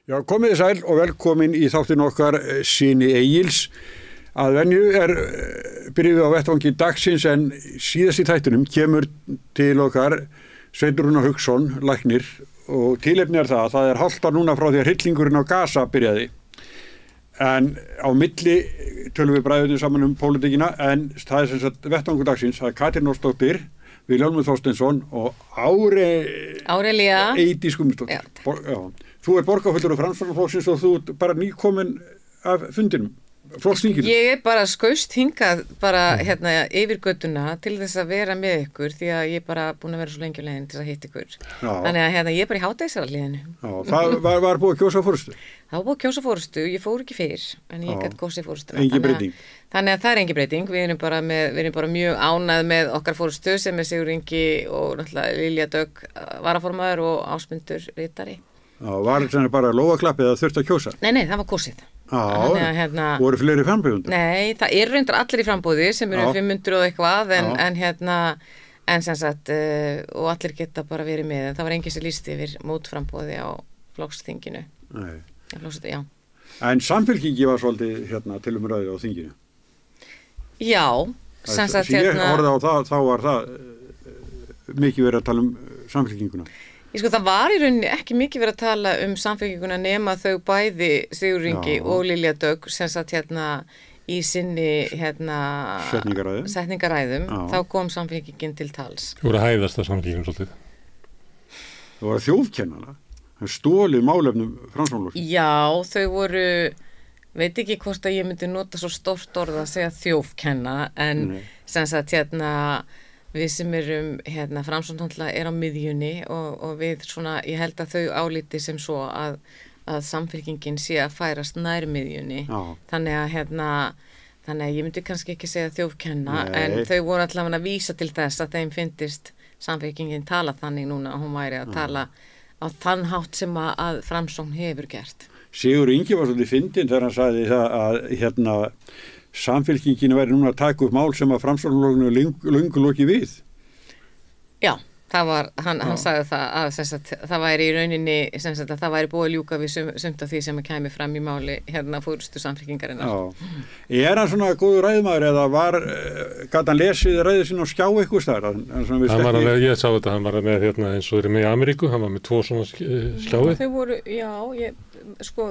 Já, komið sæl og velkomin í þáttin okkar Syni Egils. Að venju byrjum við á vettvangi dagsins en síðast í þættinum kemur til okkar Sveinn Rúnar Hauksson, læknir, og tilefni það hálft ár núna frá því að hryllingurinn á Gaza byrjaði. En á milli tölum við bræðum saman pólitíkina en það sem sagt vettvangur dagsins, það Katrín Ósdóttir, Vilhjálmur Þorsteinsson og Árelia Eydís Guðmundsdóttir. Þú borgarfulltrúi Framsóknarflokksins og þú bara nýkomin af fundinum, flokksþinginu. Ég bara skaust hingað bara yfir göttuna til þess að vera með ykkur því að ég bara búin að vera svo lengi á leiðinni til að hitta ykkur. Já. Þannig að ég er bara í hádegisaraliðinu. Já, það var búið að kjósa forystu. Það var búið að kjósa forystu, ég fór ekki fyrr en ég gat kosið forystuna. Engin breyting. Þannig að það engin breyting. Við erum bara mjög ánægð með okkar forystu sem Sigurður Ingi og náttúrulega Lilja Dögg varaformaður og Ásmundur ritari. Já, var þetta bara lófaklappið að þurfti að kjósa? Nei, það var kosið. Já, voru fleiri frambjóðendur? Nei, það eru reyndar allir í frambúði sem eru 500 og eitthvað en sem sagt og allir geta bara verið með en það var enginn sem lýsti yfir mótframbúði á flokksþinginu. Nei. Já. En Samfylkingi var svolítið til umræðu á þinginu? Já, sem sagt ég horfði á það, þá var það mikið verið að tala Samfylkinguna. Það var í rauninni ekki mikið verið að tala Samfylkinguna nema þau bæði Sigurður Ingi og Lilja Dögg sem sagt í sinni setningaræðum. Þá kom Samfylkingin til tals. Þú voru að hæðast að Samfylkingin svolítið. Það var þjófkennara. Það stólið málefnum Framsóknarflokksins. Já, þau voru, veit ekki hvort að ég myndi nota svo stórt orð að segja þjófkenna en sem sagt við sem erum Framsóknarflokksins á miðjunni og við svona, ég held að þau álíti sem svo að Samfylkingin sé að færast nær miðjunni. Þannig að ég myndi kannski ekki segja þjófkenna en þau voru allavega að vísa til þess að þeim fyndist Samfylkingin tala þannig núna að hún væri að tala á þann hátt sem að Framsókn hefur gert. Sigurður Ingi var svolítið fyndinn þegar hann sagði það að Samfylkingin væri núna að taka upp mál sem að Framsóknarflokknum löngu lokið við. Já, það var, hann sagði það að það væri í rauninni, að það væri búið að ljúka við sumt af því sem að kæmi fram í máli fórustu Samfylkingarinnar. Já. Hann svona góður ræðmaður eða gat hann lesið ræðið sín á skjá eitthvað þar? Ég sá þetta, hann var með eins og þeir með í Ameríku, hann var með 2 svona skjáið. Þau voru,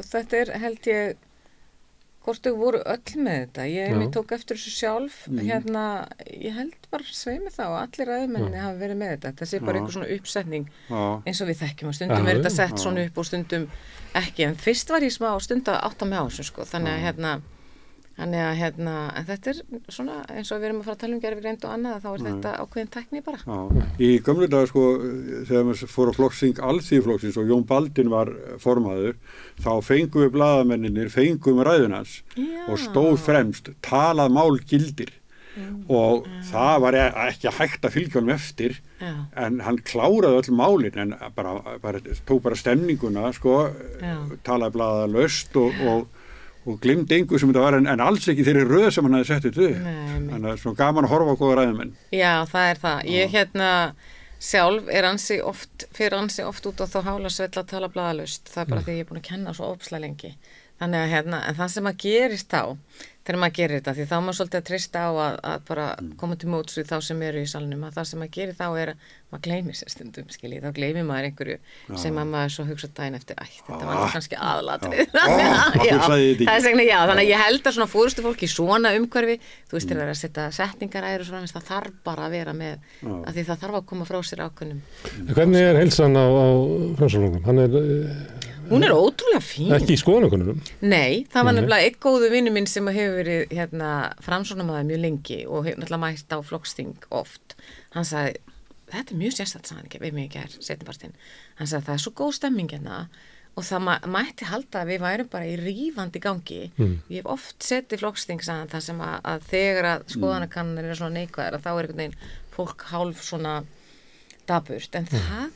þetta held ég hvort þau voru öll með þetta. Ég tók eftir þessu sjálf. Ég held bara sveimi þá að allir ræðmenni hafa verið með þetta. Það sé bara eitthvað svona uppsetning eins og við þekkjum og stundum þetta sett svona upp og stundum ekki. En fyrst var ég smá stund að átta mig á þessu Þannig að en þetta svona eins og við erum að fara að tala gervigreind og annað þá þetta ákveðin tækni bara. Í gömlu daga þegar maður fór á flokksþing Alþýðuflokksins og Jón Baldvin var formaður þá fengum við blaðamennirnir ræðuna hans og stóð fremst talað mál gildir og það var ekki hægt að fylgja honum eftir en hann kláraði öll málin en tók bara stemninguna talaði blaðalaust og glimdi engu sem þetta var en alls ekki þeirri röð sem hann hafði sett þetta upp. Þannig að svona gaman að horfa á góða ræðumenn. Já, það er það. Ég sjálf fer ansi oft út á þá hálasvell að tala blaðalaust. Það bara því ég er búin að kenna svo óbslega lengi. Þannig að en það sem að gerist þegar maður gerir þetta, því þá maður svolítið að treysta á að bara koma til móts við þá sem eru í salnum, að það sem maður gerir þá er að maður gleymir sér stundum, þá gleymir maður einhverju sem að maður svo hugsa daginn eftir, þetta var kannski aðalatrið. Það er segna, þannig að ég held að svona fórustu fólki í svona umhverfi, þú veist, þeir að setja setningaræður og svona, það þarf bara að vera með, að því það þarf að koma frá sér ákveðnum. Hvernig er heilsan á Framsóknarflokknum? Hún er ótrúlega fín. Ekki í skoðanakönnunum? Nei, það var nefnilega einn góðu vinur minn sem hefur verið Framsóknarmaður mjög lengi og hefur náttúrulega mætt á flokksþing oft. Hann sagði, þetta er mjög sérstætt, sagði hann ekki, við mig ekki seinnipartinn. Hann sagði, það er svo góð stemming og það mætti halda að við værum bara í rífandi gangi. Ég hef oft setið flokksþing, sagði hann, það sem að þegar að skoðanakannar eru svona neikvæðar að þá er einhvern veginn fólk hálf svona daburt, en það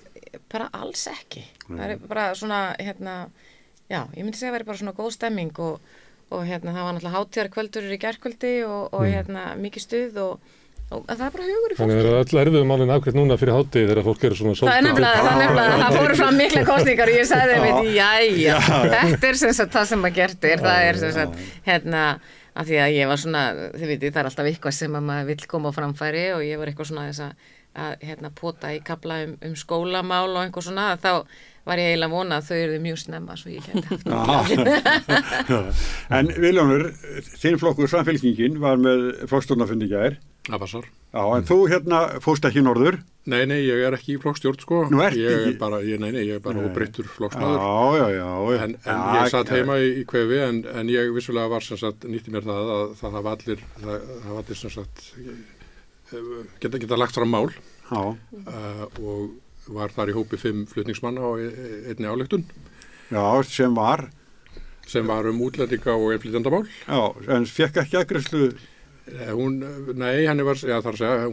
bara alls ekki. Það er bara svona, ég myndi segja að það væri bara svona góð stemming og það var náttúrulega hátíðarkvöldur í gærkvöldi og mikið stuð og það er bara hugur í fólki. Þannig að öll erfiðu málin afgreitt núna fyrir hádegi þegar fólk eru svona Það er nefnilega, það fóru fram mikla kosningar og ég sagði þeim, jæja, þetta er sem sagt það sem maður gert það er sem sagt, af því að ég var svona, þið vitið, það er alltaf eitthvað sem að maður vill koma á framfæri og ég var eitthvað svona þess að pota í kafla skólamál og einhver svona, þá var ég eiginlega vona að þau eru mjög snemma svo ég gæti haft. En Vilhjálmur, þinn flokkur Samfylkingin var með flokkstjórnarfundi í gær. Það passar. Já, en þú fórst ekki norður? Nei, ég er ekki í flokkstjórn, sko. Nú ert ég ekki? Er bara, ég er bara óbreyttur flokksmaður. Já. En ég satt heima í kvefi, en ég vissulega var sem sagt, nýtti mér það að það hafa allir sem sagt, geta lagt fram mál. Já. Og var þar í hópi 5 flutningsmanna á einni ályktun. Já, sem var útlendinga og innflytjendamál. Já, en fekk ekki afgreiðslu? Hún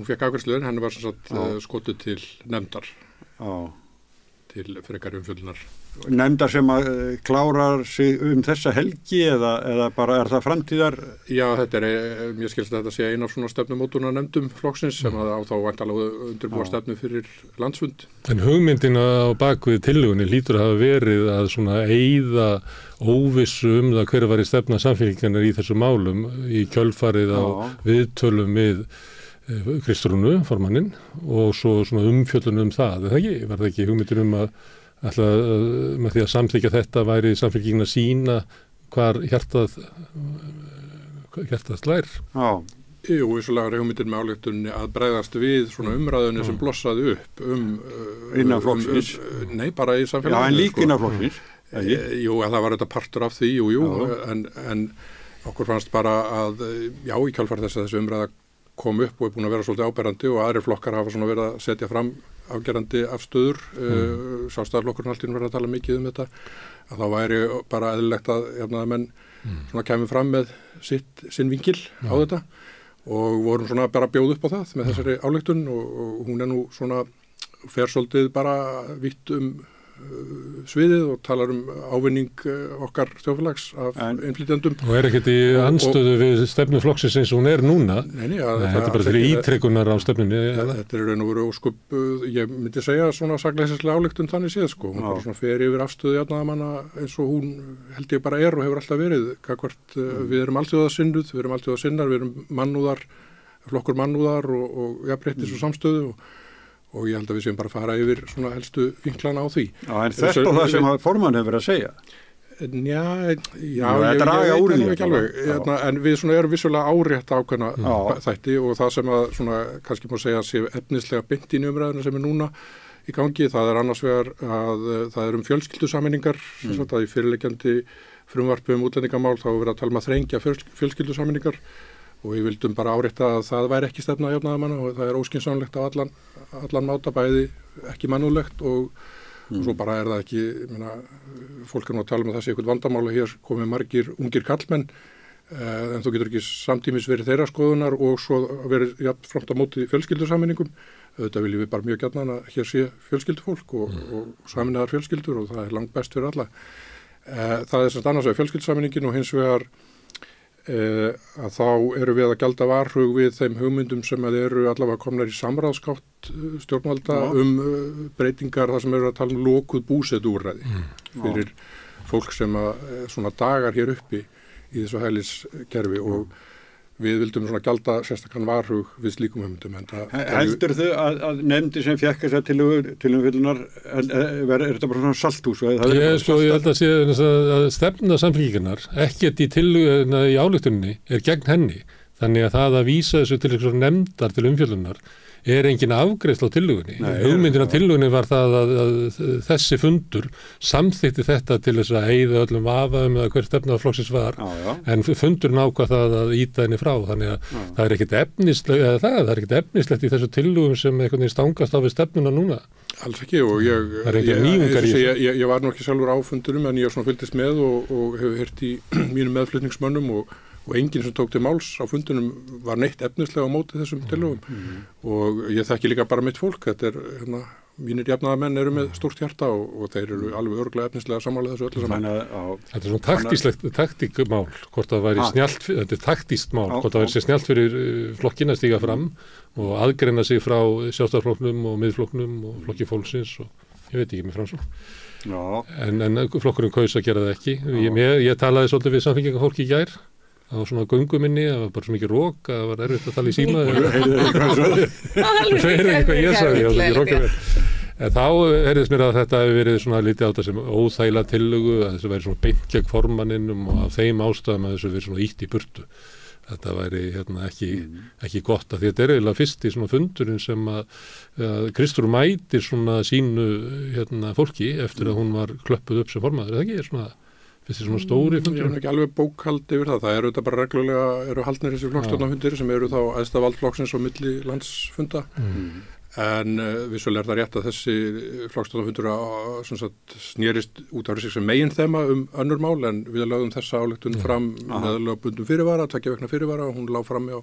fekk afgreiðslu en henni var sem sagt skotuð til nefndar. Já. Til frekari umfjöllunar. Nefndar sem að klárar sig þessa helgi eða bara er það framtíðar? Já, þetta mér skilst að þetta sé eina af svona stefnumótunar nefndum flokksins sem að á þá væntanlega undirbúa stefnu fyrir landsfund. En hugmyndina á bakvið tillögunni hlýtur að hafa verið að svona eyða óvissu það hver var í stefna Samfylkingarinnar í þessu málum í kjölfarið á viðtölum við Kristrúnu, formanninn, og svo svona umfjöllun það. Var það ekki hugmyndin að með því að samþykja þetta væri Samfylkingin að sýna hvar hjartað slær? Já. Jú, vissulega hugmyndin með ályktunni að bregðast við svona umræðunni sem blossaði upp innan flokksins? Nei, bara í samfélaginu. Já, en líka innan flokksins? Jú, það var þetta partur af því, en okkur fannst bara að, í kjálfar þess að þessi umræða kom upp og er búin að vera svolítið áberandi og aðrir flokkar hafa svona verið að setja fram afgerandi afstöður, Sjálfstæðisflokkurinn alltaf verið að tala mikið þetta, að þá væri bara eðlilegt að menn svona kemur fram með sinn vinkil á þetta og vorum svona bara bjóð upp á það með þessari ályktun og hún nú svona fer svolítið bara vítt sviðið og talar ávinning okkar þjóðfélags af innflytjendum. Og ekkert í andstöðu við stefnu flokksins eins og hún er núna? Nei, þetta er bara fyrir ítrekkunar á stefnunni. Þetta er raun og veru ósköp, ég myndi segja svona sakleysislega ályktun þannig séð, sko. Hún bara svona fer yfir afstöðu jafnaðamanna eins og hún held ég bara og hefur alltaf verið. Við erum alþjóðasinnuð, við erum alþjóðasinnar, við erum mannúðar, flokkur mannúðar og jafnréttis og samstöðu og ég held að við séum bara að fara yfir svona helstu vinklana á því. Já, en þetta og það sem formann hefur verið að segja? Ég draga úr því ekki alveg, en við svona erum vissulega árétt ákveðna þætti og það sem að svona kannski má segja sé efnislega beint í umræðuna sem er núna í gangi, það er annars vegar að það er fjölskyldusameiningar, sem sagt að í fyrirliggjandi frumvarpi útlendingamál þá er verið að tala að þrengja fjölskyldusameiningar og við vildum bara árétta að það væri ekki stefna jafnaðarmanna og það er óskynsamlegt á allan máta, bæði ekki mannúðlegt og svo bara er það ekki, fólk er nú að tala að það sé eitthvað vandamál og hér komið margir ungir kallmenn en þú getur ekki samtímis verið þeirra skoðunar og svo verið jafnframt á móti fjölskyldusameiningum. Auðvitað viljum við bara mjög gjarnan að hér sé fjölskyldufólk og sameinaðar fjölskyldur og það er langt best fyrir alla. Það er semst annars vegar fjölskyldusameiningin og hins vegar að þá eru við að gjalda varhug við þeim hugmyndum sem að eru allavega komnar í samráðskátt stjórnvalda breytingar þar sem eru að tala lokuð búsetuúrræði fyrir fólk sem að svona dagar hér uppi í þessu hæliskerfi og við vildum svona gjalda sérstakann varhug við slíkum hugmyndum. Heldur þau að nefndi sem fekk þessa til umfjöllunar, er þetta bara svona salthús? Ég held að sé að stefna Samfylkingarinnar, ekkert í ályktuninni, er gegn henni. Þannig að það að vísa þessu til eitthvað nefndar til umfjöllunar er engin afgreiðsla á tillögunni. Hugmyndin á tillögunni var það að þessi fundur samþykti þetta til þess að eyða öllum vafa eða hver stefna flokksins var, en fundurinn ákvað það að ýta henni frá, þannig að það er ekkert efnislegt í þessu tillögum sem einhvern veginn stangast á við stefnuna núna. Alls ekki og ég var nú ekki sjálfur á fundurum en ég fylgdist með og hefur heyrt í mínum meðflutningsmönnum og enginn sem tók til máls á fundunum var neitt efnislega á móti þessum tillögum og ég þekki líka bara mitt fólk, þetta er mínir jafnaðarmenn eru með stórt hjarta og þeir eru alveg örugglega efnislega sammála þessu öllu saman. Þetta svona taktíkmál, hvort það væri snjallt, þetta taktískt mál, hvort það væri snjallt fyrir flokkinn að stíga fram og aðgreina sig frá Sjálfstæðisflokknum og Miðflokknum og Flokki fólksins og ég veit ekki með Framsókn. En flokkurinn kaus að gera það ekki. Ég talaði svolítið við samfylkingarfólk í gær á svona gönguminni, það var bara svo mikið rók að það var erfitt að tala í síma. Það er eitthvað ég sagði, það var ekki rókaverð. En þá heyrðist mér að þetta hefur verið svona lítið á þetta sem óþægilega tillögu, að þessu væri svona beint gegn formanninum og af þeim ástæðum að þessu verið svona ítt í burtu. Þetta væri ekki gott að þetta er eiginlega fyrst í svona fundurinn sem að Kristrún mætir svona sínu fólki eftir að hún var klöppuð upp sem formaður, er það ekki svona fyrst í svona stóri fundur? Ég hef ekki alveg bókhald yfir það. Það eru þetta bara reglulega, eru haldnir þessi flokkstjórnarfundir sem eru þá æðsta valdflokksins og milli landsfunda. En vissulega er það rétt að þessi flokkstjórnarfundur snérist út af sig sem megin þema önnur mál, en við lögðum þessa ályktun fram með lögbundum fyrirvara, 2 vikna fyrirvara, og hún lá fram á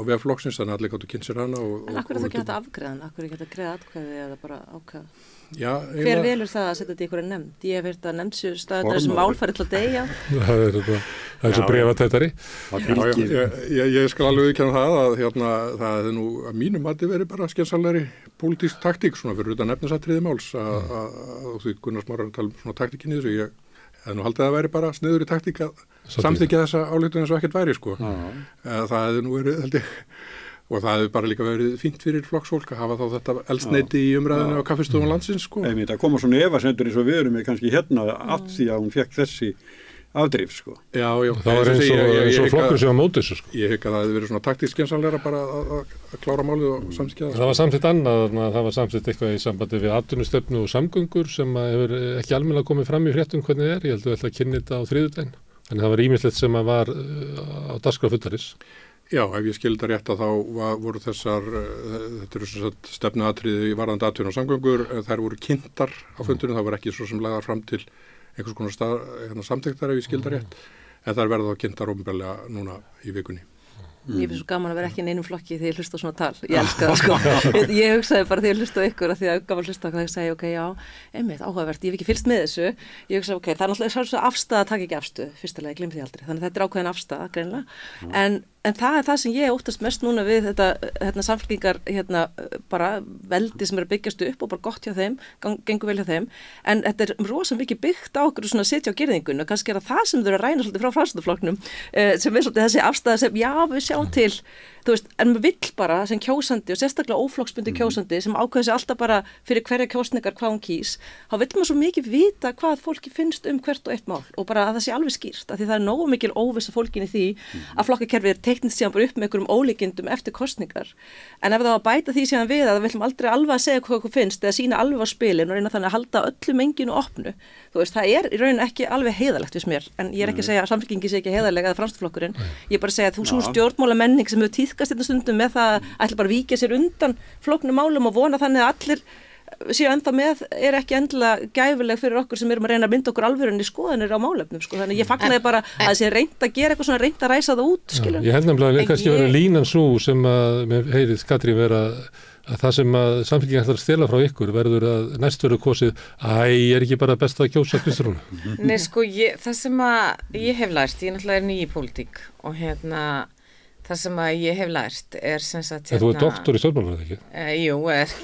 vef flokksins, þannig að allir gáttu kynnt sér hana. En akkur er það ekki hægt að afgreiða hana? Akkur er ekki hægt að greiða atkvæði eða bara ákvæða? Já, hver velur það að setja þetta í einhverja nefnd? Ég hef heyrt að nefndsjö staður þessum málfæri til að deyja. Það er svo brefatættari. Ég skal alveg viðurkenna það að það hefði nú að mínum mati verið bara skynsamlegri pólitísk taktík svona fyrir utan efnisatriði máls og því Gunnar Smára tala um svona taktíkin í þessu. Ég hefði nú haldið að það væri bara sniður í taktík að samþykkja þessa ályktun eins og ekkert væri sko. Það hefði nú verið held ég. Og það hefur bara líka verið fínt fyrir flokksfólk að hafa þá þetta eldsneyti í umræðinu á kaffistofun landsins, sko. Það koma svona efasendur eins og við erum kannski hérna af því að hún fekk þessi afdrif, sko. Já. Það var eins og flokkur sem var mótið þessu, sko. Ég hygg að það hefði verið svona taktískt skynsamlegra bara að klára málið og samþykkja það. Það var samþykkt annað, það var samþykkt eitthvað í sambandi við atvinnustefnu og samgöngur sem hefur ekki almennilega komið fram í fréttum hvernig er. Ég held að við ætla að kynna þetta á þriðjudaginn. Þannig það var ýmislegt sem var á dagskrá fundarins. Já, ef ég skildi það rétt að þá voru þessar, þetta eru svona stefnuatriði í varðandi atvinnu og samgöngur, þær voru kynntar á fundunum, það voru ekki svo sem lagðar fram til einhvers konar samþykktar ef ég skildi það rétt, en þær verða þá kynntar opinberlega núna í vikunni. Ég finnst svo gaman að vera ekki í einum flokki þegar ég hlusta á svona tal. Ég elska það sko. Ég hugsaði bara þegar ég hlusta á ykkur að því að gaman hlusta á það, ég segi ok, já, einmitt, áhugavert, ég hef ekki fylgst með þessu. Ég hugsaði ok, það er náttúrulega svo afstæða að taka ekki afstöð, fyrstulega, ég gleym því aldrei. Þannig að þetta er ákveðin afstæða, greinilega. En það er það sem ég óttast mest núna við þetta samfélkingar bara veldi sem er að byggjast upp og bara gott hjá þeim, gengur vel hjá þeim, en þetta er rosa mikið byggt á okkur svona að sitja á girðingunni og kannski er það sem þau eru að ræna svolítið frá Framsóknarflokknum sem er svolítið þessi afstæða sem já við sjáum til, þú veist, en maður vill bara sem kjósandi og sérstaklega óflokksbundi kjósandi sem ákveður sig alltaf bara fyrir hverja kjósningar hvað hún kýs, þá vill maður svo mikið vita hvað fólki finnst hvert og eitt mál og bara að það sé alveg skýrt, af því það er nógu mikil óvissa fólkin í því að flokkakerfið er teiknist síðan bara upp með einhverjum ólíkindum eftir kosningar, en ef það var að bæta því síðan við að það viljum aldrei alveg að segja hvað okkur finnst eða sína alveg á spilin og reyna þannig að halda öllu menginu opnu, þú veist, það er í raun ekki alveg heiðalegt við mér, en ég er ekki að segja að Samfylkingin sé ekki heiðalega eða Framsóknarflokkurinn, ég er bara að segja að þú sú stjórnmálamenning sem hefur tíðkast þetta stundum með það að ætla bara að víkja sér undan flóknum málum og vona þannig að allir séu enda með er ekki endilega gæfuleg fyrir okkur sem erum að reyna að mynda okkur alvörunni skoðanir á málefnum, sko, þannig ég fagnaði bara að þessi reynd að gera eitthvað svona reynd að ræsa það út, skilur. Ég held nefnilega kannski vera línan svo sem að mér heyrið Katrín vera að það sem að Samfylkingin ætlar að stela frá ykkur verður að næst verður kosið er ekki bara best að kjósa Kristrúnu? Nei, sko, það sem að ég hef lært, ég náttúrulega er ný í pólitík og það sem að ég hef lært er sem sagt þú er doktor í stjórnmálafræði, ekki? Jú,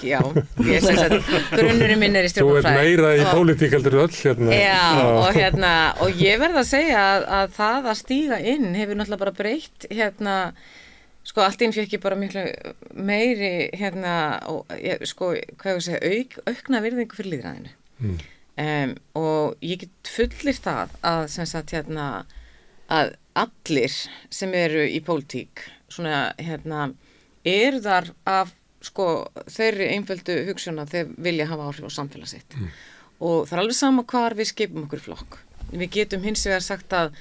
já, ég sem sagt grunnurinn minn er í stjórnmálafræði. Þú er meira í pólitík heldur öll hérna. Já, og ég verð að segja að það að stíga inn hefur náttúrulega bara breytt sko allt inn fekk ég bara miklu meiri sko, hvað ég segja, aukna virðingu fyrir lýðræðinu. Og ég get fullir það að sem sagt að allir sem eru í pólitík svona eru þar af sko þeirri einföldu hugsun að þeir vilja hafa áhrif á samfélag sitt og það er alveg sama hvar við skipum okkur flokk. Við getum hins vegar sagt að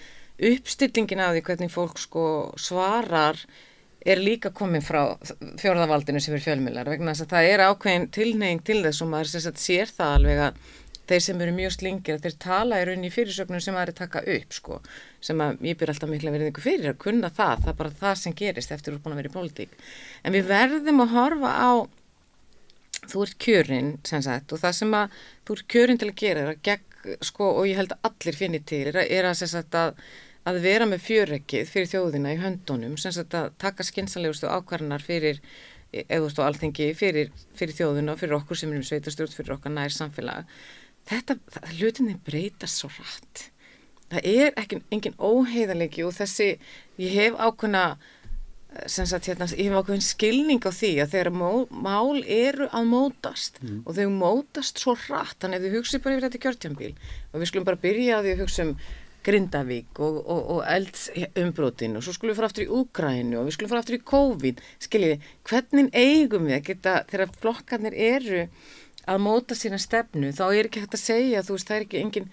uppstillingin af því hvernig fólk sko svarar er líka komin frá fjórðavaldinu sem er fjölmiðlar vegna þess að það er ákveðin tilhneiging til þess og maður sér það alveg að þeir sem eru mjög slingir að þeir tala í rauninni í fyrirsögnum sem það er taka upp sko, sem að ég ber alltaf mikla virðingu fyrir að kunna það er bara það sem gerist eftir að búin að vera í pólitík. En við verðum að horfa á þú ert kjörinn sem sagt, og það sem að þú ert kjörinn til að gera er að gegn, sko, og ég held að allir finni til er að sem sagt að vera með fjöreggið fyrir þjóðina í höndunum, sem sagt að taka skynsamlegustu ákvarðanar fyrir eða á Alþingi, fyrir þjóðina, fyrir okkur sem erum sveitarstjórn, fyrir okkar nær samfélag. Hlutinni breytast svo hratt. Það er engin óheiðarleiki og ég hef ákveðna sem sagt ég hef ákveðin skilning á því að þegar mál eru að mótast og þau mótast svo hratt, þannig að þau hugsið bara yfir þetta kjörtímabil og við skulum bara byrja að því að hugsa Grindavík og eldsumbrotin og svo skulum við fara aftur í Úkraínu og við skulum fara aftur í COVID, skiljiði, hvernig eigum við að geta, þegar flokkarnir eru að móta sína stefnu, þá er ekki hægt að segja, þú veist, það er ekki engin,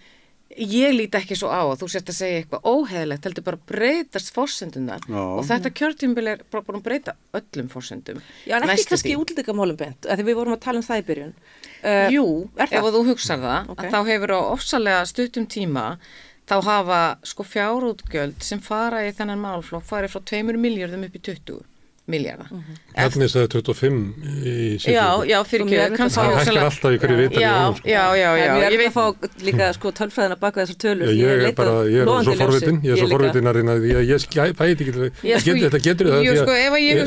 ég líti ekki svo á að þú sért að segja eitthvað óheðilegt, heldur bara breytast forsendunar og þetta kjörtímabil er bara búin að breyta öllum forsendum. Já, en ekki kannski útlendingamálum bent, af því við vorum að tala um það í byrjun. Jú, ef þú hugsar það, okay. Þá hefur á ofsalega stuttum tíma þá hafa sko fjárútgjöld sem fara í þennan málflokk farið frá 2 milljörðum upp í 20 milljarða. Hvernig það er 25 í síðan? Já, fyrir ekki. Það hækkar alltaf í hverju vitali. Já. Ég veit að fá líka sko tölfræðina baka þessar tölur. Ég er svo forvitin að reyna því að ég bæti ekki, þetta getur það,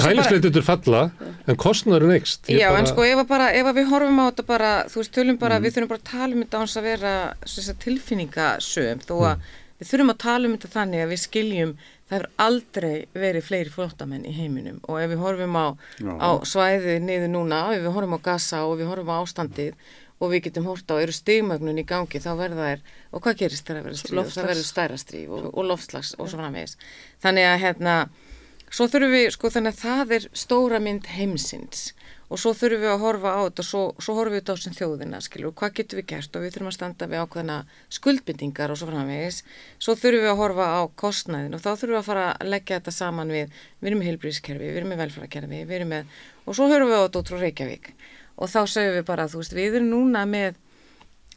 hælisleitendur falla, en kostnaðurinn eykst. Já, en sko ef við horfum á þetta bara, þú veist, tölum bara, við þurfum bara að tala um þetta án að vera tilfinningasöm, þó að við þurfum að tala um þetta þannig að við skiljum það hefur aldrei verið fleiri flóttamenn í heiminum og ef við horfum á svæðið niður núna, ef við horfum á Gaza og við horfum á ástandið og við getum hort á eru stigmögnun í gangi, þá verða þær, og hvað gerist þegar verður stríð? Það verður stærra stríð og loftslags og svo framvegis. Þannig að svo þurfum við, sko, þannig að það er stóra mynd heimsins og svo þurfum við að horfa á þetta, svo horfum við þetta á sem þjóðina, skilur, og hvað getum við gert og við þurfum að standa við ákveðna skuldbindingar og svo framvegis, svo þurfum við að horfa á kostnaðin og þá þurfum við að fara að leggja þetta saman við erum með heilbrigðiskerfi, við erum með velferðarkerfi, við erum með, og svo höfum við á þetta út frá Reykjavík og þá segjum við bara, þú veist, við erum núna með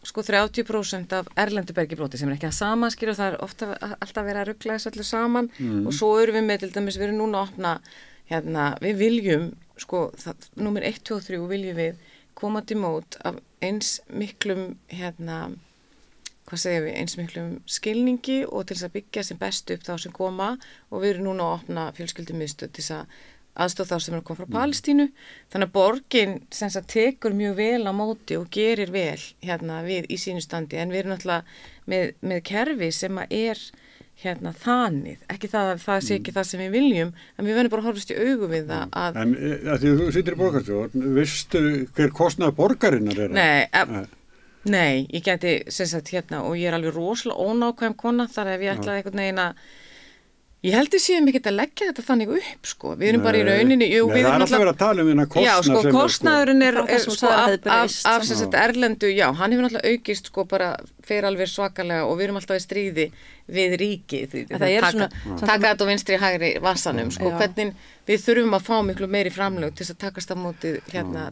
sko 30% af erlendu bergibróti sem er ekki að saman, skilur, það er ofta alltaf verið að rugla þessu öllu saman og svo erum við með, til dæmis, við erum núna að opna, við viljum sko, númer 1, 2 og 3 viljum við koma til mót af eins miklum eins miklum skilningi og til þess að byggja sem best upp þá sem koma og við erum núna að opna fjölskyldumiðstöð til þess að aðstoð þá sem er að koma frá Palestínu, þannig að borgin sem sagt tekur mjög vel á móti og gerir vel við í sínu standi, en við erum náttúrulega með kerfi sem að er þannig, ekki það að það sé ekki það sem við viljum, en við verðum bara að horfast í augu við það að... En því þú sittir í borgarstjórn, veistu hver kostnaður borgarinnar er? Nei, ég geti sem sagt og ég er alveg rosalega ónákvæm kona, þar ef ég ætlaði einhvern veginn að ég held við séum ekki að leggja þetta þannig upp, sko. Við erum bara í rauninni... Það er alltaf verið að tala um hérna kostnað sem... Já, sko, kostnaðurinn er sko af sem sagt erlendu, já, hann hefur náttúrulega aukist, sko, bara fer alveg svakalega og við erum alltaf í stríði við ríkið. Taka þetta á vinstri hægri vassanum, sko, hvernig við þurfum að fá miklu meiri framlög til þess að takast á móti,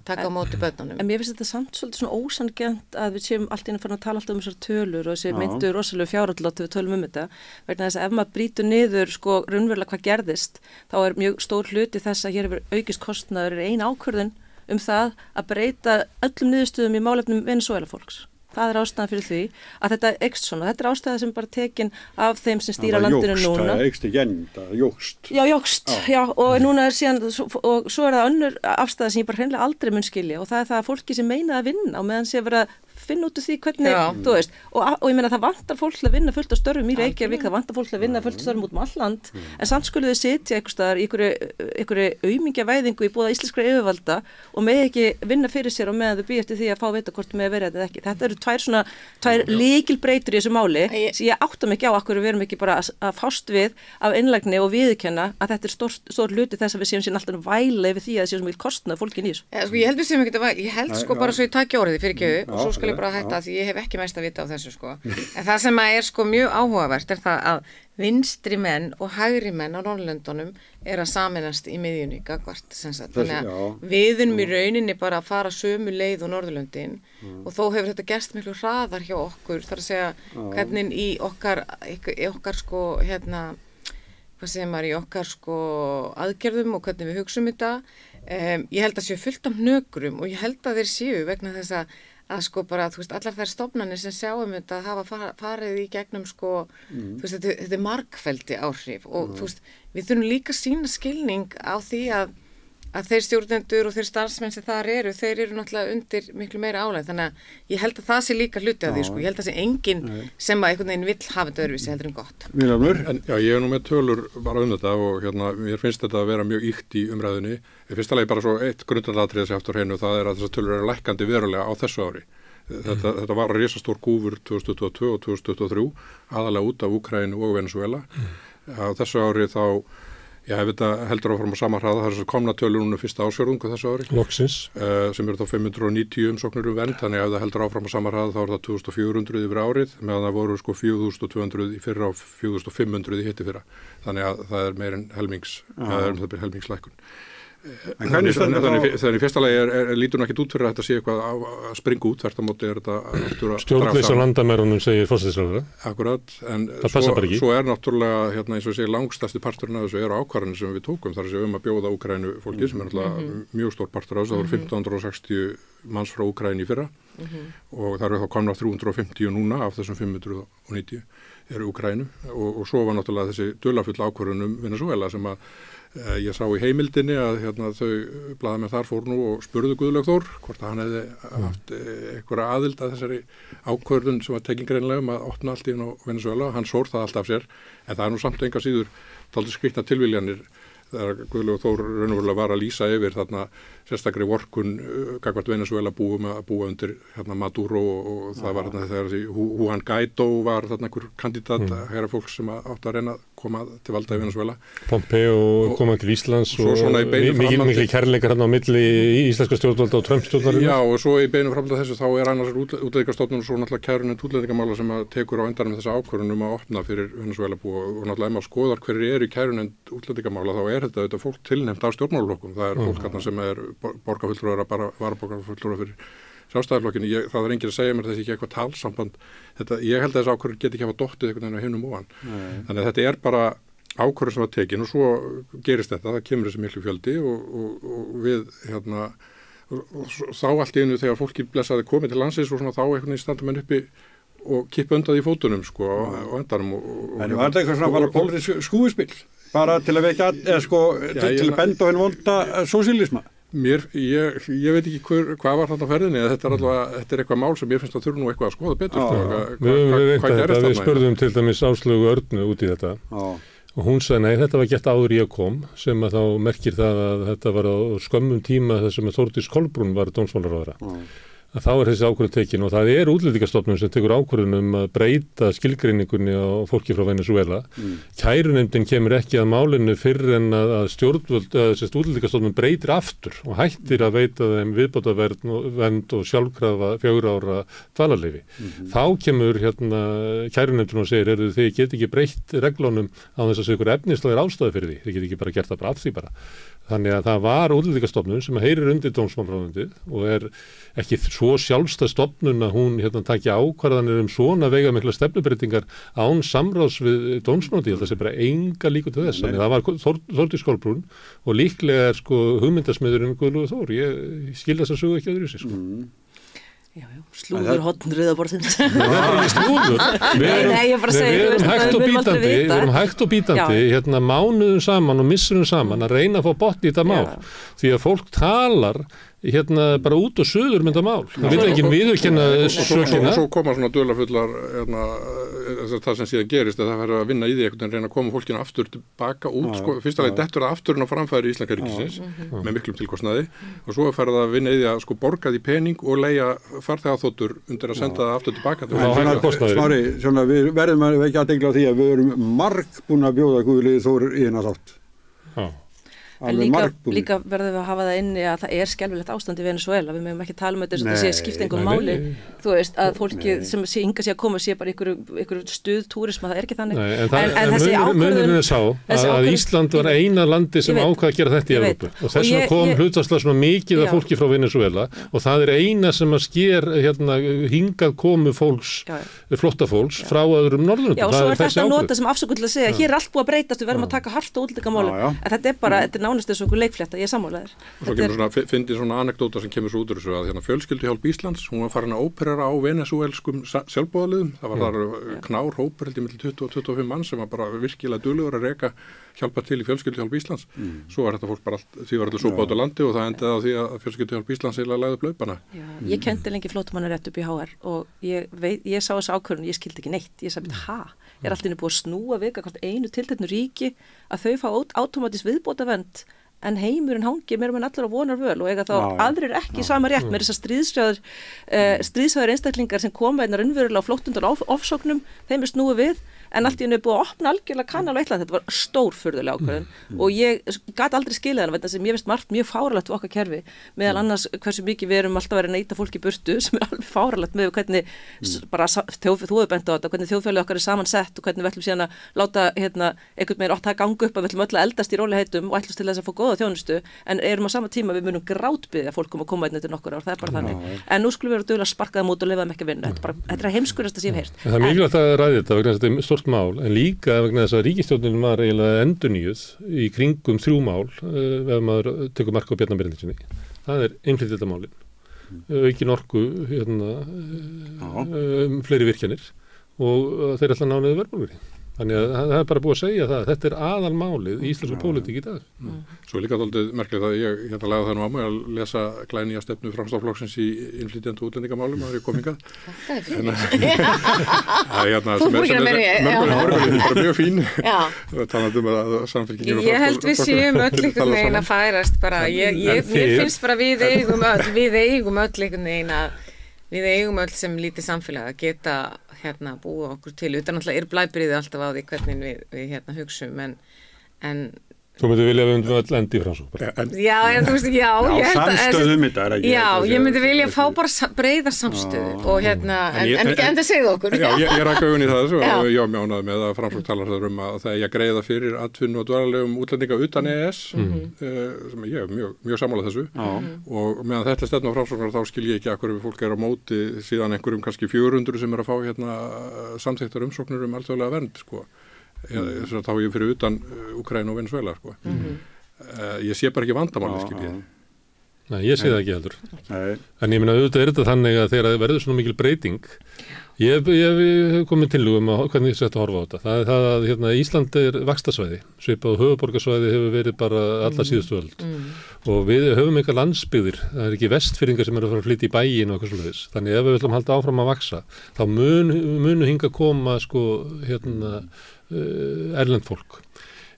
taka á móti börnunum. En mér finnst þetta samt svolítið svona ósanngjarnt að við séum allt inn að fara að tala alltaf um þessar tölur og þessi myndu rosalega fjárútlát við tölum um þetta, vegna þess að ef maður brýtur niður sko raunverulega hvað gerðist, þá er mjög stór hluti þess að hér hefur aukist kostnaður er ein ákvörðun það að breyta öllum niðurstöðum í málefnum Venesúela fólks. Það er ástæðan fyrir því að þetta eykst svona. Þetta er ástæða sem bara tekin af þeim sem stýra landinu núna. Það eykst ekki enn, það jógst. Já, jógst, já, og núna er síðan, og svo er það önnur afstæða sem ég bara hreinlega aldrei mun skilja og það er það að fólki sem meina að vinna og meðan sé að vera finna út úr því hvernig, þú veist, og ég meina það vantar fólk til að vinna fullt af störfum í Reykjavík, það vantar fólk til að vinna fullt af störfum út um alland, en samt skulu þau sitja einhvers staðar í einhverju aumingjavæðingu í boða íslenskra yfirvalda og með ekki vinna fyrir sér og meðan þau býja eftir því að fá vita hvort með að vera þetta ekki. Þetta eru tvær lykilbreytur í þessu máli sem ég átta mig ekki á akkur við erum ekki bara að fást við af innlægni og viðurkenna að þetta er stór hluti þess að við séum síðan alltaf væla yfir því að það séum mikil kostnað fólkin í þessu. Sko, ég held við séum ekki að væla, ég held sko bara svo ég taki orðið fyrir ekki og svo skal ég bara hætta því ég hef ekki mest að vita á þessu sko. En það sem er sko mjög áhugavert er það að vinstri menn og hægri menn á Norðurlöndunum er að sameinast í miðjunni gagnvart, þannig að við erum í rauninni bara að fara sömu leið á Norðurlöndin og þó hefur þetta gerst miklu hraðar hjá okkur, þar að segja hvernig í okkar sko hvað segir maður, í okkar sko aðgerðum og hvernig við hugsum þetta Ég held að séu fullt af hnökrum og ég held að þeir séu vegna þess að sko bara, þú veist, allar þær stofnanir sem sjáum þetta hafa farið í gegnum sko, þú veist, þetta margfeldi áhrif og þú veist, við þurfum líka að sýna skilning á því að þeir stjórnendur og þeir starfsmenn sem þar þeir eru náttúrulega undir miklu meira álæg, þannig að ég held að það sé líka hluti af því, sko, ég held að það sé enginn sem að einhvern veginn vill hafa þetta öðruvísi heldur en gott. Vilhjálmur? Já, ég nú með tölur bara þetta og mér finnst þetta að vera mjög ýkt í umræðunni. Ég finnst alveg bara svo eitt grundvallaratriði sem aftur hreinu, það að þessar tölur eru lækkandi verulega á þessu ári. Þetta var risastór kúfur 2022 og 2023, aðalega út af Úkraínu og Venezuela. Á þessu ári þá ef þetta heldur áfram á sama hraða, það svo komna tölur núna fyrsta ársfjórðungu þessu ári. Loksins. Sem eru þá 590 umsóknir vernd, þannig ef það heldur áfram á sama hraða þá er það 2400 yfir árið, meðan það voru sko 4200 í fyrra og 4500 í hitti fyrra. Þannig að það er meir en helmingslækkun. Þannig í fyrsta lagi lítur hún ekkit út fyrir að þetta sé eitthvað að springa út, þvert á móti þetta stjórnleysi á landamærunum segir forsætisráðherra. Akkurat, en svo náttúrulega eins og ég segi langstærsti parturinn af þessu ákvarðanir sem við tókum, þar að bjóða Úkraínu fólki sem náttúrulega mjög stór partur af þessu, það voru 1560 manns frá Úkraínu í fyrra og það eru þá komna 350 núna af þessum 590 eru Úkraínu og svo var náttúrulega þessi dularfulla ákvörðun Venezuela sem að ég sá í heimildinni að þau blaðamenn þar fór nú og spurðu Guðlaug Þór hvort að hann hefði haft einhverja aðild að þessari ákvörðun sem var tekin greinilega að opna allt í á Venezuela. Hann sór það allt af sér en það nú samt enga síður dálítið skrýtnar tilviljanir þegar Guðlaug Þór raunverulega var að lýsa yfir þarna sérstakri vorkun gagnvart Venezuela búa undir Maduro og það var þegar Juan Guaidó var þarna einhver kandidat hægra fólk sem átt að reyna að koma til valda í Venezuela. Pompeo koma til Íslands og mikil kærleikar hann á milli íslenska stjórnvalda og Trump stjórnarinnar. Já og svo í beinu framhald þessu þá er annars útlendingastofnun og svo náttúrulega kærunefnd útlendingamála sem að tekur á endanum þessa ákvörðun að opna fyrir Venezuela búa og náttúrulega ef maður skoðar hverjir eru í kærunefnd útlendingamála þá er þetta fólk tilnefnt af stjórnmálaflokkum. Það er fólk þarna sem er borgarfulltrúar bara varaborgarfulltrúar fyrir Sjálfstæðisflokkinn. Það er enginn að segja mér þessi ekki eitthvað talsamband. Ég held að þessi ákvörðun geti ekki hafa dottið einhvern veginn á hinum ofan. Þannig að þetta er bara ákvörðun sem var tekin og svo gerist þetta, það kemur þessi miklu fjöldi og við þá allt í einu þegar fólki blessaði komið til landsins og svona þá einhvern veginn standa menn uppi og kippa undan í fótunum sko á endanum. En var þetta eitthvað svona bara pólitísk skúispill? Bara til að vekja, til að benda á henni vonda sósíalisma? Ég veit ekki hvað var þarna á ferðinni, þetta er eitthvað mál sem ég finnst að þurfa nú eitthvað að skoða betur. Við spurðum til dæmis Áslaugu Örnu út í þetta og hún sagði nei, þetta var gert áður ég kom sem að þá merkir það að þetta var á skömmum tíma þar sem að Þórdís Kolbrún var dómsmálaráðherra. Að þá er þessi ákvörðun tekin og það er útlendingastofnun sem tekur ákvörðun að breyta skilgreiningunni á fólki frá Venezuela. Kærunefndin kemur ekki að málinu fyrr en að stjórnvöld, útlendingastofnun breytir aftur og hættir að veita þeim viðbótarvernd og sjálfkrafa 4 ára dvalarleyfi. Þá kemur kærunefndin og segir, þið get ekki breytt reglunum á þess að segja ykkur efnislegir ástæði fyrir því. Þið get ekki bara gert það bara af því bara. Þannig að það var útlendingastofnun sem heyrir undir dómsmálaráðuneytið og er ekki svo sjálfstæð stofnun að hún taki ákvarðanir svona veigamikla stefnubreytingar án samráðs við dómsmálaráðuneytið. Það sé bara enga líkur til þess. Þannig að það var Þórdís Kolbrún og líklega er hugmyndasmiðurinn Guðlaugur Þór. Ég skil þess að sögu ekki öðru sig Já, slúður hotn rauðaborðsins. Það er ekki slúður. Við erum hægt og bítandi mánuðum saman og missurum saman að reyna að fá botn í þetta mál. Því að fólk talar bara út og suður með þetta mál. Það vil ekki viðurkenna sökina. Svo koma svona dulafullar það sem síðan gerist að það verður að vinna í því einhvern veginn reyna að koma fólkinu aftur tilbaka út. Fyrsta lagi dettur það afturinn á framfæri Íslenska ríkisins með miklum tilkostnaði og svo fer það að vinna í því að borga því pening og leigja farþegaþotur undir að senda það aftur tilbaka. Smári, við verðum að vekja athygli á því að við erum búin að bjóða Guðlaugi Þór í hennar þátt. En líka verðum við að hafa það inni að það er skelfilegt ástand í Venezuela. Við mögum ekki tala þetta það sé skiptingum máli. Þú veist að fólki sem ynga sé að koma sé bara ykkur stuð túrisma, það er ekki þannig. En þessi ákvörðun sá að Ísland var eina landi sem ákvað að gera þetta í Evrópu. Og þess vegna kom hlutfallslega svona mikið af fólki frá Venezuela og það er eina sem að sker hingað komu fólks, flóttafólks frá öðrum Norðurlöndum. Já, og svo er þetta nota sem afsökun til að segja, hér er allt búið að breytast, við verðum að taka hart á útlendingamálum. En þetta er bara, þetta er nánast eins og einhver leikflétta, ég er sammálaður. Svo kemur fyndið svona anekdóta sem kemur svo út úr þessu að fjölskylduhjálp Íslands, hún var farin að óperera á venesúelskum sjálfboðaliðum, það var þar knár hópur held ég milli 20 og 25 mann sem var bara virkilega duglegur að reka hjálpa til í fjölskylduhjálp Íslands. Svo var þetta fólk bara því var allir sópa út á landi og það endaði á því að fjölskylduhjálp Íslands eiginlega lagði upp laupana. Ég kenndi lengi flóttamannarétt upp í HR og ég sá þessu ákvörðun, ég skildi ekki neitt. Ég sagði, er allt inni búið að snúa við hvort einu tilteknu ríki að þau fá átómatískt viðbótarvernd en heimurinn hangir mér með allar á vonar völ og eiga þá aðrir ekki sama rétt með þessar stríðsræður einstaklingar sem koma einna raunverulega á flóttundan ofsóknum, þeim snúið við en allt í hennu er búið að opna algjörlega kannal og eitthvað, þetta var stórfurðulega ákvörðun og ég gat aldrei skilið hana, sem ég veist margt mjög fáralegt við okkar kerfi, meðal annars hversu mikið við erum alltaf verið að neita fólki í burtu sem er alveg fáralegt með hvernig bara þú hefur bent á þetta, hvernig þjóðfélagið okkar er samansett og hvernig við ætlum síðan að láta einhvern veginn átt að ganga upp að við ætlum öll að eldast í róliheitum og ætlumst til þess að fá góða þjónustu en erum á sama tíma við munum grátbiðja fólk að koma til nokkur ár, það er bara þannig en nú skulum við vera duglega að sparka þeim út og leyfa þeim ekki að vinna þetta er heimskurasta sem ég hef heyrt. Það er mikilvægt að ræða þetta vegna þess að þetta er stórt mál en líka vegna þess að ríkisstjórnin var eiginlega endurnýjuð í kringum 3 mál ef maður tekur mark á Bjarna Benediktssyni. Það er innflytjendamálin, aukin orku fleiri virkjanir og þeir ætla að ná niður verðbólgunni. Þannig að það er bara búið að segja það. Þetta er aðalmálið í íslensku pólitík í dag. Svo er líka dálítið merkilegt að ég lagði það nú á mig að lesa glænýja stefnu Framsóknarflokksins í innflytjandi útlendingamálum að það er komingað. Þú búið ekki að meira bara mjög fín. Talandi að Samfylkingin Ég held við séum öll einhvern veginn að færast bara. Mér finnst bara við eigum öll einhvern veginn að við eigum öll sem lítið samfélag að geta búa okkur til utan alltaf er blæbrigði alltaf á því hvernig við hugsum en Þú myndir vilja að við myndum öll endi í Framsókn. Já, þú veist, samstöðum þetta er ekki. Já, ég myndi vilja fá bara breiða samstöðu og en það segðu okkur. Já, ég rækka augun í það og ég mjánaði með að Framsókn talar þar að það er að greiða fyrir atvinnu og dvalarlegum útlendinga utan EES sem ég er mjög sammála þessu og meðan þetta stefna á Framsóknar þá skil ég ekki að hverju fólk er á móti síðan einhverjum kannski 400 sem er að fá samþykktar umsóknir alþjóðlega vernd, sko. Þá ég fyrir utan Úkraínu og Venezuela sko. Ég sé bara ekki vandamáli skil ég. Nei, ég sé það ekki heldur. En ég meina auðvitað er þetta þannig að þegar það verður svona mikil breyting ég hef komið tillögum að hvernig ég sett að horfa á þetta. Það er það að Ísland er vaxtarsvæði, svipað og höfuðborgarsvæði hefur verið bara alla síðustu öld og við höfum eitthvað landsbyggðir, það er ekki vestfirðingar sem eru að fara að flytja í bæin og eitthvað svoleiðis. Þannig ef við ætlum að halda áfram að vaxa, þá munu hinga koma erlend fólk.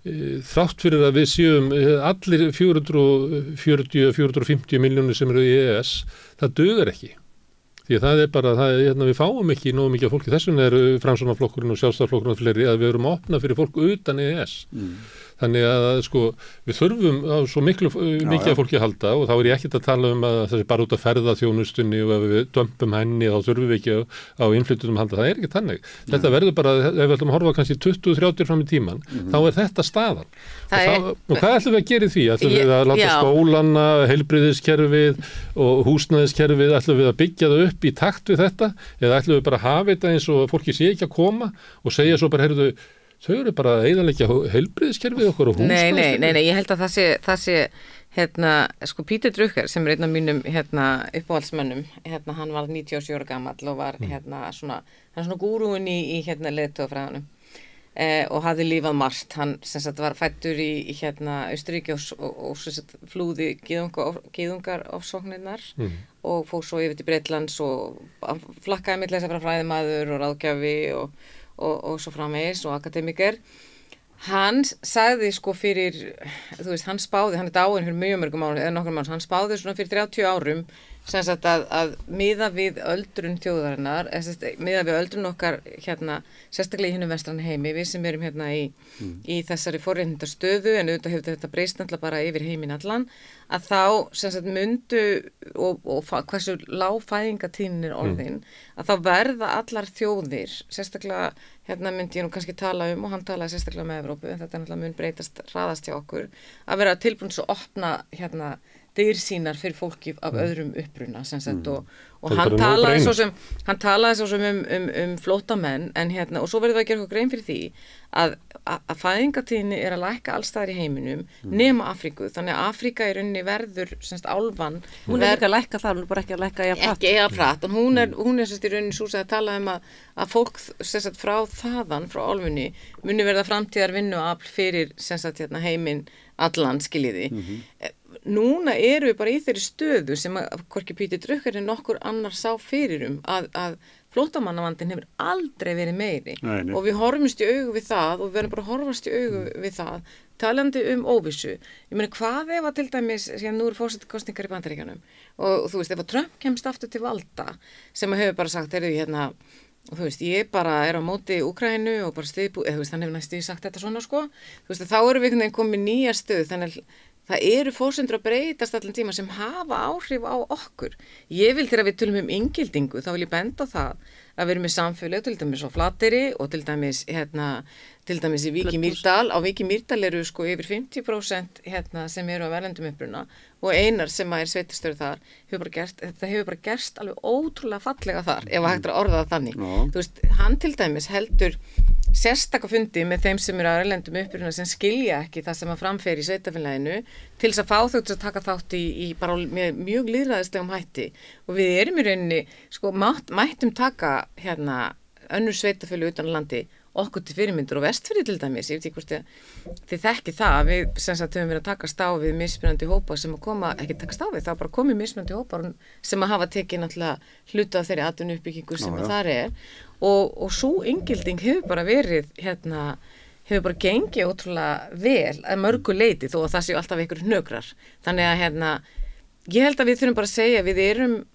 Þrátt fyrir að við séum allir 440-450 milljónir sem eru í EES, það dugar ekki. Því að það er bara, við fáum ekki nógu mikið af fólki. Þess vegna eru Framsóknarflokkurinn og Sjálfstæðisflokkurinn og fleiri að við erum að opna fyrir fólk utan EES. Þannig að við þurfum á svo mikið af fólki að halda og þá er ég ekkert að tala um að það sé bara út að ferðaþjónustunni og ef við dömpum henni þá þurfum við ekki á innflytjendum að halda. Það er ekki þannig. Þetta verður bara, ef við ætlum að horfa kannski 20-30 fram í tíman, þá er þetta staðan. Og hvað ætlum við að gera í því? Ætlum við að láta skólana, heilbrigðiskerfið og húsnæðiskerfið, ætlum við að byggja það upp í takt við þetta eða ætlum við bara að hafa þetta eins og fólki sé ekki að koma og segja svo bara, heyrðu, þau eru bara að eyðileggja heilbrigðiskerfið okkur og húsnæðiskerfið. Nei, ég held að það sé Pítur Drucker sem er einn af mínum uppáhaldsmönnum, hann var 97 ára gamall og var hann svona gúrúin í leiðtogafræðunum og hafði lífað margt. Hann sem sagt var fæddur í Austurríki og sem sagt flúði gyðungarofsóknirnar og fór svo yfir til Bretlands og flakkaði milli þess að vera fræðimaður og ráðgjafi og svo framvegis og akademiker. Hann sagði fyrir, þú veist, hann er dáinn fyrir mjög mörgum árum, eða nokkrum árum, hann spáði svona fyrir 30 árum sem sagt að miða við öldrun þjóðarinnar, miða við öldrun okkar sérstaklega í hinum vestran heimi, við sem erum í þessari forréttindastöðu en auðvitað hefur þetta breyst náttúrulega bara yfir heiminn allan, að þá sem sagt myndu og hversu lág fæðingatíðnin er orðin, að þá verða allar þjóðir, sérstaklega myndi ég nú kannski tala og hann talaði sérstaklega með Evrópu, en þetta náttúrulega mun breytast hraðast hjá okkur, að vera tilbúin svo opna dyr sínar fyrir fólki af öðrum uppruna sem sagt og Það er hann bara talaði svo sem flóttamenn en og svo verður það að gera eitthvað grein fyrir því að fæðingatíðni að lækka alls staðar í heiminum nema Afríku, þannig að Afríka í rauninni verður semst álfan. Hún ekki að lækka þar, hún bara ekki að lækka ekki hratt, en hún er semst í rauninni svo að tala að fólk semst frá þaðan, frá álfunni muni verða framtíðar vinnuafl fyrir semst heiminn allan, skiljiði. Núna eru við bara í þeirri stöðu sem að hvorki Peter Drucker en nokkur annar sá fyrir að flóttamannavandinn hefur aldrei verið meiri. Nei. Og við horfumst í augu við það og við verðum bara að horfast í augu við það, talandi óvissu. Ég meina, hvað ef að til dæmis, nú eru forsetakosningar í Bandaríkjunum og þú veist, ef að Trump kemst aftur til valda sem að hefur bara sagt, og þú veist, ég bara á móti Úkraínu og bara stiðbúið, þú veist, hann hefur næstu sagt þetta svona, sko. Þú veist, þá erum við einhvern veginn komið nýja stöð, þannig það eru forsendur að breytast allan tíma sem hafa áhrif á okkur. Ég vil þegar við tölum inngildingu, þá vil ég benda á það að við erum með samfélag, til dæmis á Flateyri og til dæmis í Vík í Mýrdal. Á Vík í Mýrdal eru sko yfir 50% sem eru á erlendum uppruna og Einar sem er sveitarstjóri þar þetta hefur bara gerst alveg ótrúlega fallega þar, ef að hægt að orða það þannig. Þú veist, hann til dæmis heldur sérstaka fundi með þeim sem eru á erlendum uppruna sem skilja ekki það sem að framferi í sveitarfélaginu til þess að fá þau til að taka þátt í bara með mjög lýðræðislegum hætti og við erum í rauninni sko mættum taka önnur sveitarfélög utan á landi okkur til fyrirmyndur og Vestfirði til dæmis, ég veit ekki hvort þið þekki það, við sem sagt höfum verið að takast á við mismunandi hópa sem að koma, ekki takast á við, það bara komið mismunandi hópar sem að hafa tekið náttúrulega hluta af þeirri atvinnuuppbyggingu sem að þar og svo inngilding hefur bara verið hefur bara gengið ótrúlega vel að mörgu leyti þó að það séu alltaf einhverjum hnökrar. Þannig að ég held að við þurfum bara að segja við erum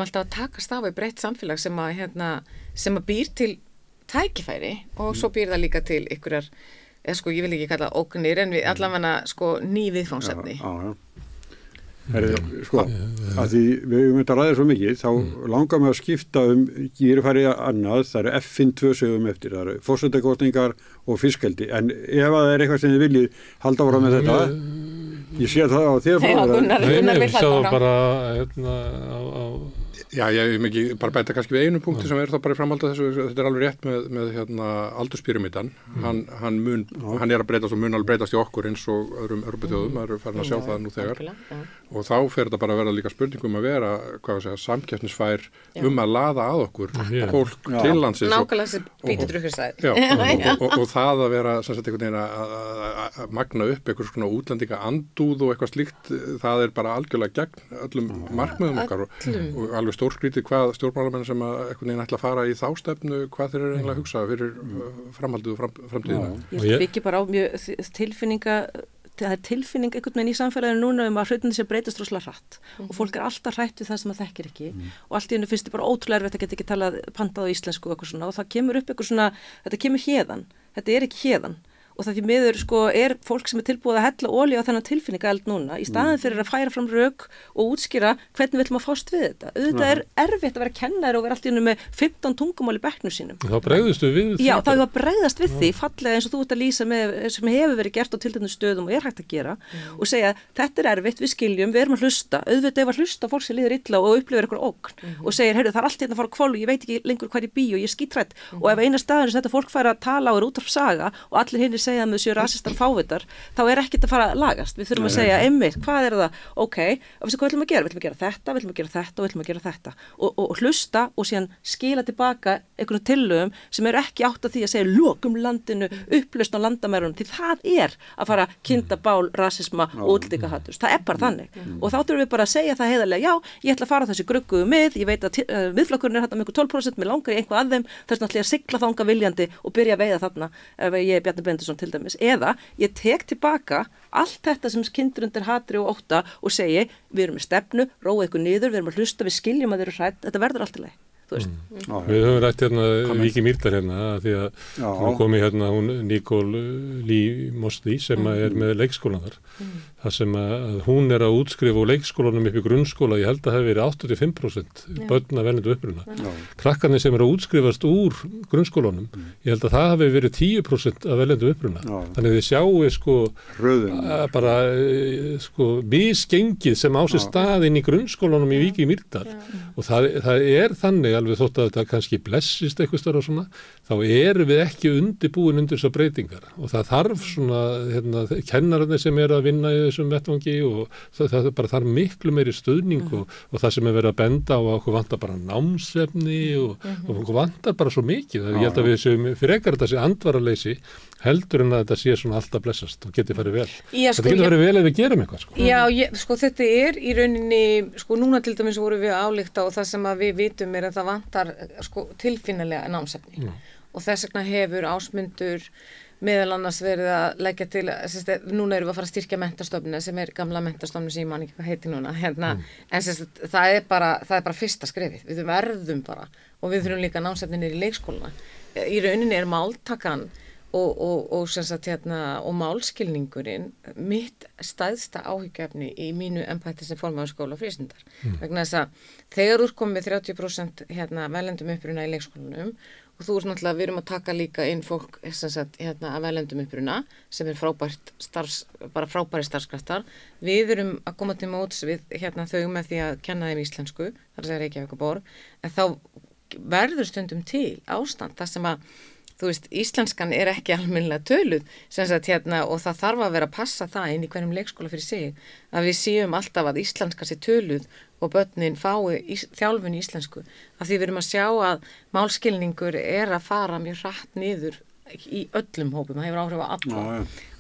alltaf að takast á við breytt samfélag sem að býr til tækifæri og svo býr það líka til einhverjar, sko ég vil ekki kalla ógnir en við allavega sko ný viðfangsefni. Sko, að því við höfum þetta ræðið svo mikið, þá langar mig að skipta gírifæri annað, það eru F-2 sögum eftir, það eru forsetakosningar og fiskeldi, en ef það er eitthvað sem þið viljið halda áfram með þetta, ég sé það á þér Gunnar vil halda áfram. Já, ég hef ekki bara bæta kannski við einu punkti sem þá bara í framhaldi þessu, þetta alveg rétt með aldurspyramídan, hann að breytast og mun alveg breytast í okkur eins og öðrum Evrópuþjóðum, það eru farin að sjá það nú þegar og þá fer þetta bara að vera líka spurningum að vera, samkeppnisfær að laða að okkur fólk til landsins. Nákvæmlega sem Peter Drucker sagði. Og það að vera einhvern veginn að magna upp einhvers svona útlendinga andúð og eitthvað slíkt, það er bara algjörlega gegn öllum markmiðum okkar og alveg stórskrítið hvað stjórnmálamenn sem einhvern veginn ætla að fara í þá stefnu, hvað þeir eru eiginlega að hugsa fyrir framhaldið og framtíðina. Ég byggi bara á mjög það er tilfinning einhvern veginn í samfélaginu núna að hlutinni sé breytast rosalega hratt og fólk er alltaf hrætt við það sem það þekkir ekki og allt í hennu finnst þið bara ótrúlega erfitt að geta ekki talað pantað á íslensku og eitthvað svona og það kemur upp eitthvað svona, þetta kemur héðan, þetta er ekki héðan og það því miður sko er fólk sem er tilbúið að hella olíu á þennan tilfinningaeld núna í staðin fyrir að færa fram rök og útskýra hvernig við ætlum að fást við þetta. Auðvitað er erfitt að vera kennari og vera allt í hennu með 15 tungumál í bekknum sínum. Þá bregðustu við því. Já, þá er það bregðast við því fallega eins og þú ert að lýsa með sem hefur verið gert á tilteknum stöðum og er hægt að gera og segja þetta er erfitt, við skiljum, við erum að hlusta. Auðvitað ef að hlusta fólk sem líður illa og upplifir eitthvað ógn og segir, heyrðu, það er allt hérna að fara á hvolf, ég veit ekki lengur hvað ég bý og ég er skítrætt og ef eina staðin sem þetta fólk fær að tala og er útvarpssaga og allir hinir segja að séu rasistar fávitar, þá er ekkert að fara að lagast. Við þurfum að segja, einmitt, hvað er það? Ok, og hvað ætlum að gera? Við ætlum að gera þetta, við ætlum að gera þetta og við ætlum að gera þetta. Og hlusta og síðan skila tilbaka einhvern tillögum sem eru ekki átt að því að segja lokum landinu, upplausn á landamærunum, því það er að fara að kynda bál, rasisma og útlendingahaturs. Það er bara þannig. Og þá þurfum við bara að segja það heiðarlega, já, ég ætla að fara þessi gruggugu mið, ég veit að miðflokkurinn er með 12%, mér langar í einhvað að þeim, þess vegna ætla ég að sigla þanga viljandi og byrja að veiða þarna ef ég er Bjarni Benediktsson til dæmis. Eða ég tek tilbaka allt þetta sem kyndir undir hatri og ótta og segi, við erum með stefnu, róa ykkur niður, við erum að hlusta, við skiljum að þeir eru hrætt, þetta verður allt í lagi. þú veist. Við höfum rætt Viki Mýrdal því að hún komi hún Nicole Lee Mosley sem með leikskólan þar. Það sem að hún að útskrifa úr leikskólanum upp í grunnskóla, ég held að það hefur verið 85% börn af erlendu uppruna. Krakkarnir sem að útskrifast úr grunnskólanum, ég held að það hafi verið 10% af erlendu uppruna. Þannig þið sjáu bara misgengið sem á sér staðinn í grunnskólanum í Viki Mýrdal. Og það þannig alveg þótt að þetta kannski blessist eitthvað starf og svona, þá erum við ekki undirbúin undir þessar breytingar og það þarf svona, kennararnir sem að vinna í þessum vettvangi og það bara þarf miklu meiri stuðning og það sem verið að benda á að okkur vantar bara námsefni og okkur vantar bara svo mikið. Ég held að við séum fyrir ekkert þessi andvaraleysi heldur en að þetta sé svona alltaf blessast og geti farið vel. Þetta getur farið vel ef við gerum eitthvað. Já, þetta í rauninni, núna til dæmis voru við að álykta og það sem að við vitum að það vantar tilfinnilega námsefni og þess vegna hefur Ásmundur meðal annars verið að leggja til, núna erum við að fara að styrkja menntastofnuna sem gamla menntastofnun sem ég man ekki hvað heiti núna, en það er bara fyrsta skrefið, við verðum bara og við þurfum líka námsefni niður í leikskólana. Í rauninni er máltakan og málskilningurinn mitt stæðsta áhyggjuefni í mínu embætti sem formaður skóla frístundar. Vegna þess að þegar þú komið með 30% velendum uppruna í leikskólanum og þú náttúrulega, við erum að taka líka inn fólk að velendum uppruna sem bara frábæri starfskraftar. Við erum að koma til móts við þau með því að kenna þeim íslensku, þar að segja Reykjavíkurborg, en þá verður stundum til ástand þar sem að þú veist, íslenskan er ekki almennilega töluð, og það þarf að vera að passa það inn í hverjum leikskóla fyrir sig, að við séum alltaf að íslenska sé töluð og börnin fái þjálfun í íslensku, af því við erum að sjá að málskilningur er að fara mjög hratt niður í öllum hópum, það hefur áhrif á alla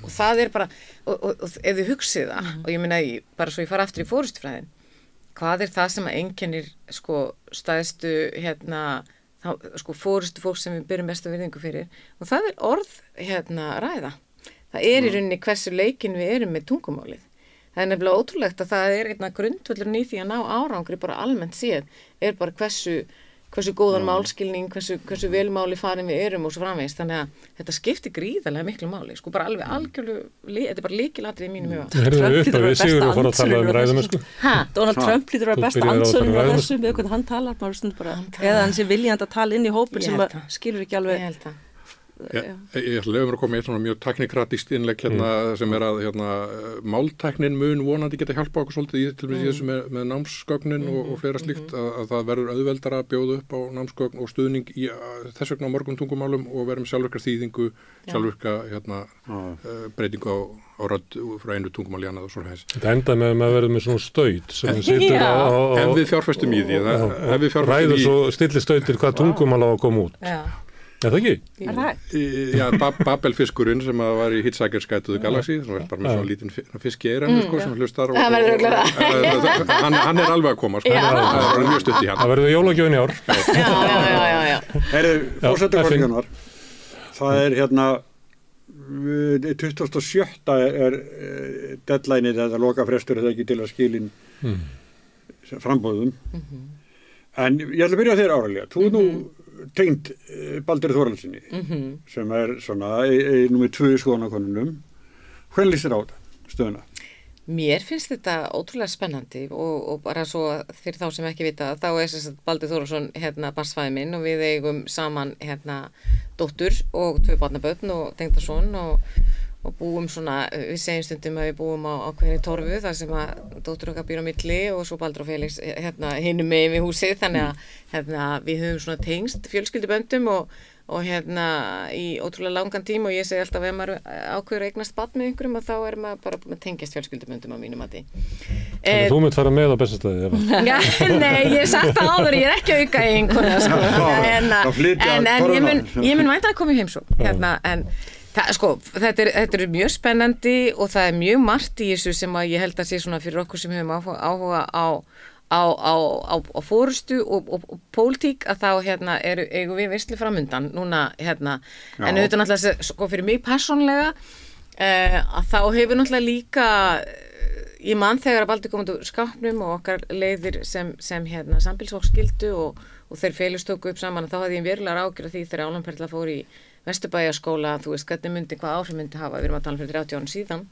og það er bara, og ef þið hugsið það, og ég meina, bara svo ég fara aftur í forystufræðin, hvað er það sem að einkennir stæðstu fórustu fólk sem við byrjum bestu virðingu fyrir og það er orð ræða. Það er í rauninni hversu leikin við erum með tungumálið. Það er nefnilega ótrúlegt að það er grundvöllurinn í því að ná árangri bara almennt séð er bara hversu góðan málskilning, hversu velmáli farin við erum og svo framvegis. Þannig að þetta skiptir gríðarlega miklu máli. Bara alveg algjörlega, þetta er bara lykilatriði í mínum huga. Donald Trump lítur að vera besta ansvörin á þessu með hvernig hann talar, maður stund bara, eða hann sé viljandi að tala inn í hópin sem skilur ekki alveg. Ég held að. Ég ætla að leyfa mér að koma í svona mjög teknikratist innlegg sem er að máltæknin mun vonandi geta hjálpa okkur svolítið til dæmis í þessu með námsgögnin og fleira slíkt að það verður auðveldara að bjóða upp á námsgögn og stuðning í þess vegna á mörgum tungumálum og verðum sjálfvirka þýðingu, sjálfvirka breytingu á rödd frá einu tungumáli annað og svona þess. Þetta enda með að verða með svona staut sem situr á ef við fjárfestum í því ræður svo stilli stautir hvað tungumál á að koma út. Er það ekki? Já, Babelfiskurinn sem var í Hitchhiker's Guide to the Galaxy, sem var bara með svona lítinn fisk í eyranu, sem hlustar og hann er alveg að koma, það er mjög stutt í hann. Það verður jólagjöfin í ár. Já. Fórsetuforningunar, það er 27. er deadlineið eða lokafrestur eða ekki til að skilin frambóðum. En ég ætla að byrja þér áralega. Þú nú tengd Baldur Þórhallssyni sem er svona númer 2 í skoðanakonunum. Hvernig líst þér á þetta stöðuna? Mér finnst þetta ótrúlega spennandi og bara svo fyrir þá sem ekki vita þá er Baldur Þórhallsson barnsfaðir minn og við eigum saman dóttur og 2 barnabörn og tengdason og búum svona, við segjum stundum að við búum á hverju torfu þar sem að dóttur okkar býr á milli og svo Baldur og Felix hinum megin við húsið þannig að við höfum svona tengst fjölskylduböndum og í ótrúlega langan tíma og ég segi alltaf ef maður ákveður að eignast barn með einhverjum og þá er maður bara að tengjast fjölskylduböndum á mínum mati. Þú mynd fara með á bestastæði? Nei, ég hef sagt það áður, ég er ekki að auka í einhverja en ég mun vænta að koma í heimsókn en þetta er mjög spennandi og það er mjög margt í þessu sem að ég held að sé svona fyrir okkur sem hefum áhuga á fórustu og pólitík að þá eigum við veislu framundan núna en auðvitað náttúrulega fyrir mig persónlega að þá hefur náttúrulega líka ég man þegar að Baldur komið úr skápnum og okkar leiðir sem sambýlisfólk skildu og þeir félagstóku upp saman, þá hafði ég verulega ágjörð því þegar Álanperla fór í Vesturbæjarskóla, þú veist, hvað áhrif myndi hafa, við erum að tala fyrir 30 árum síðan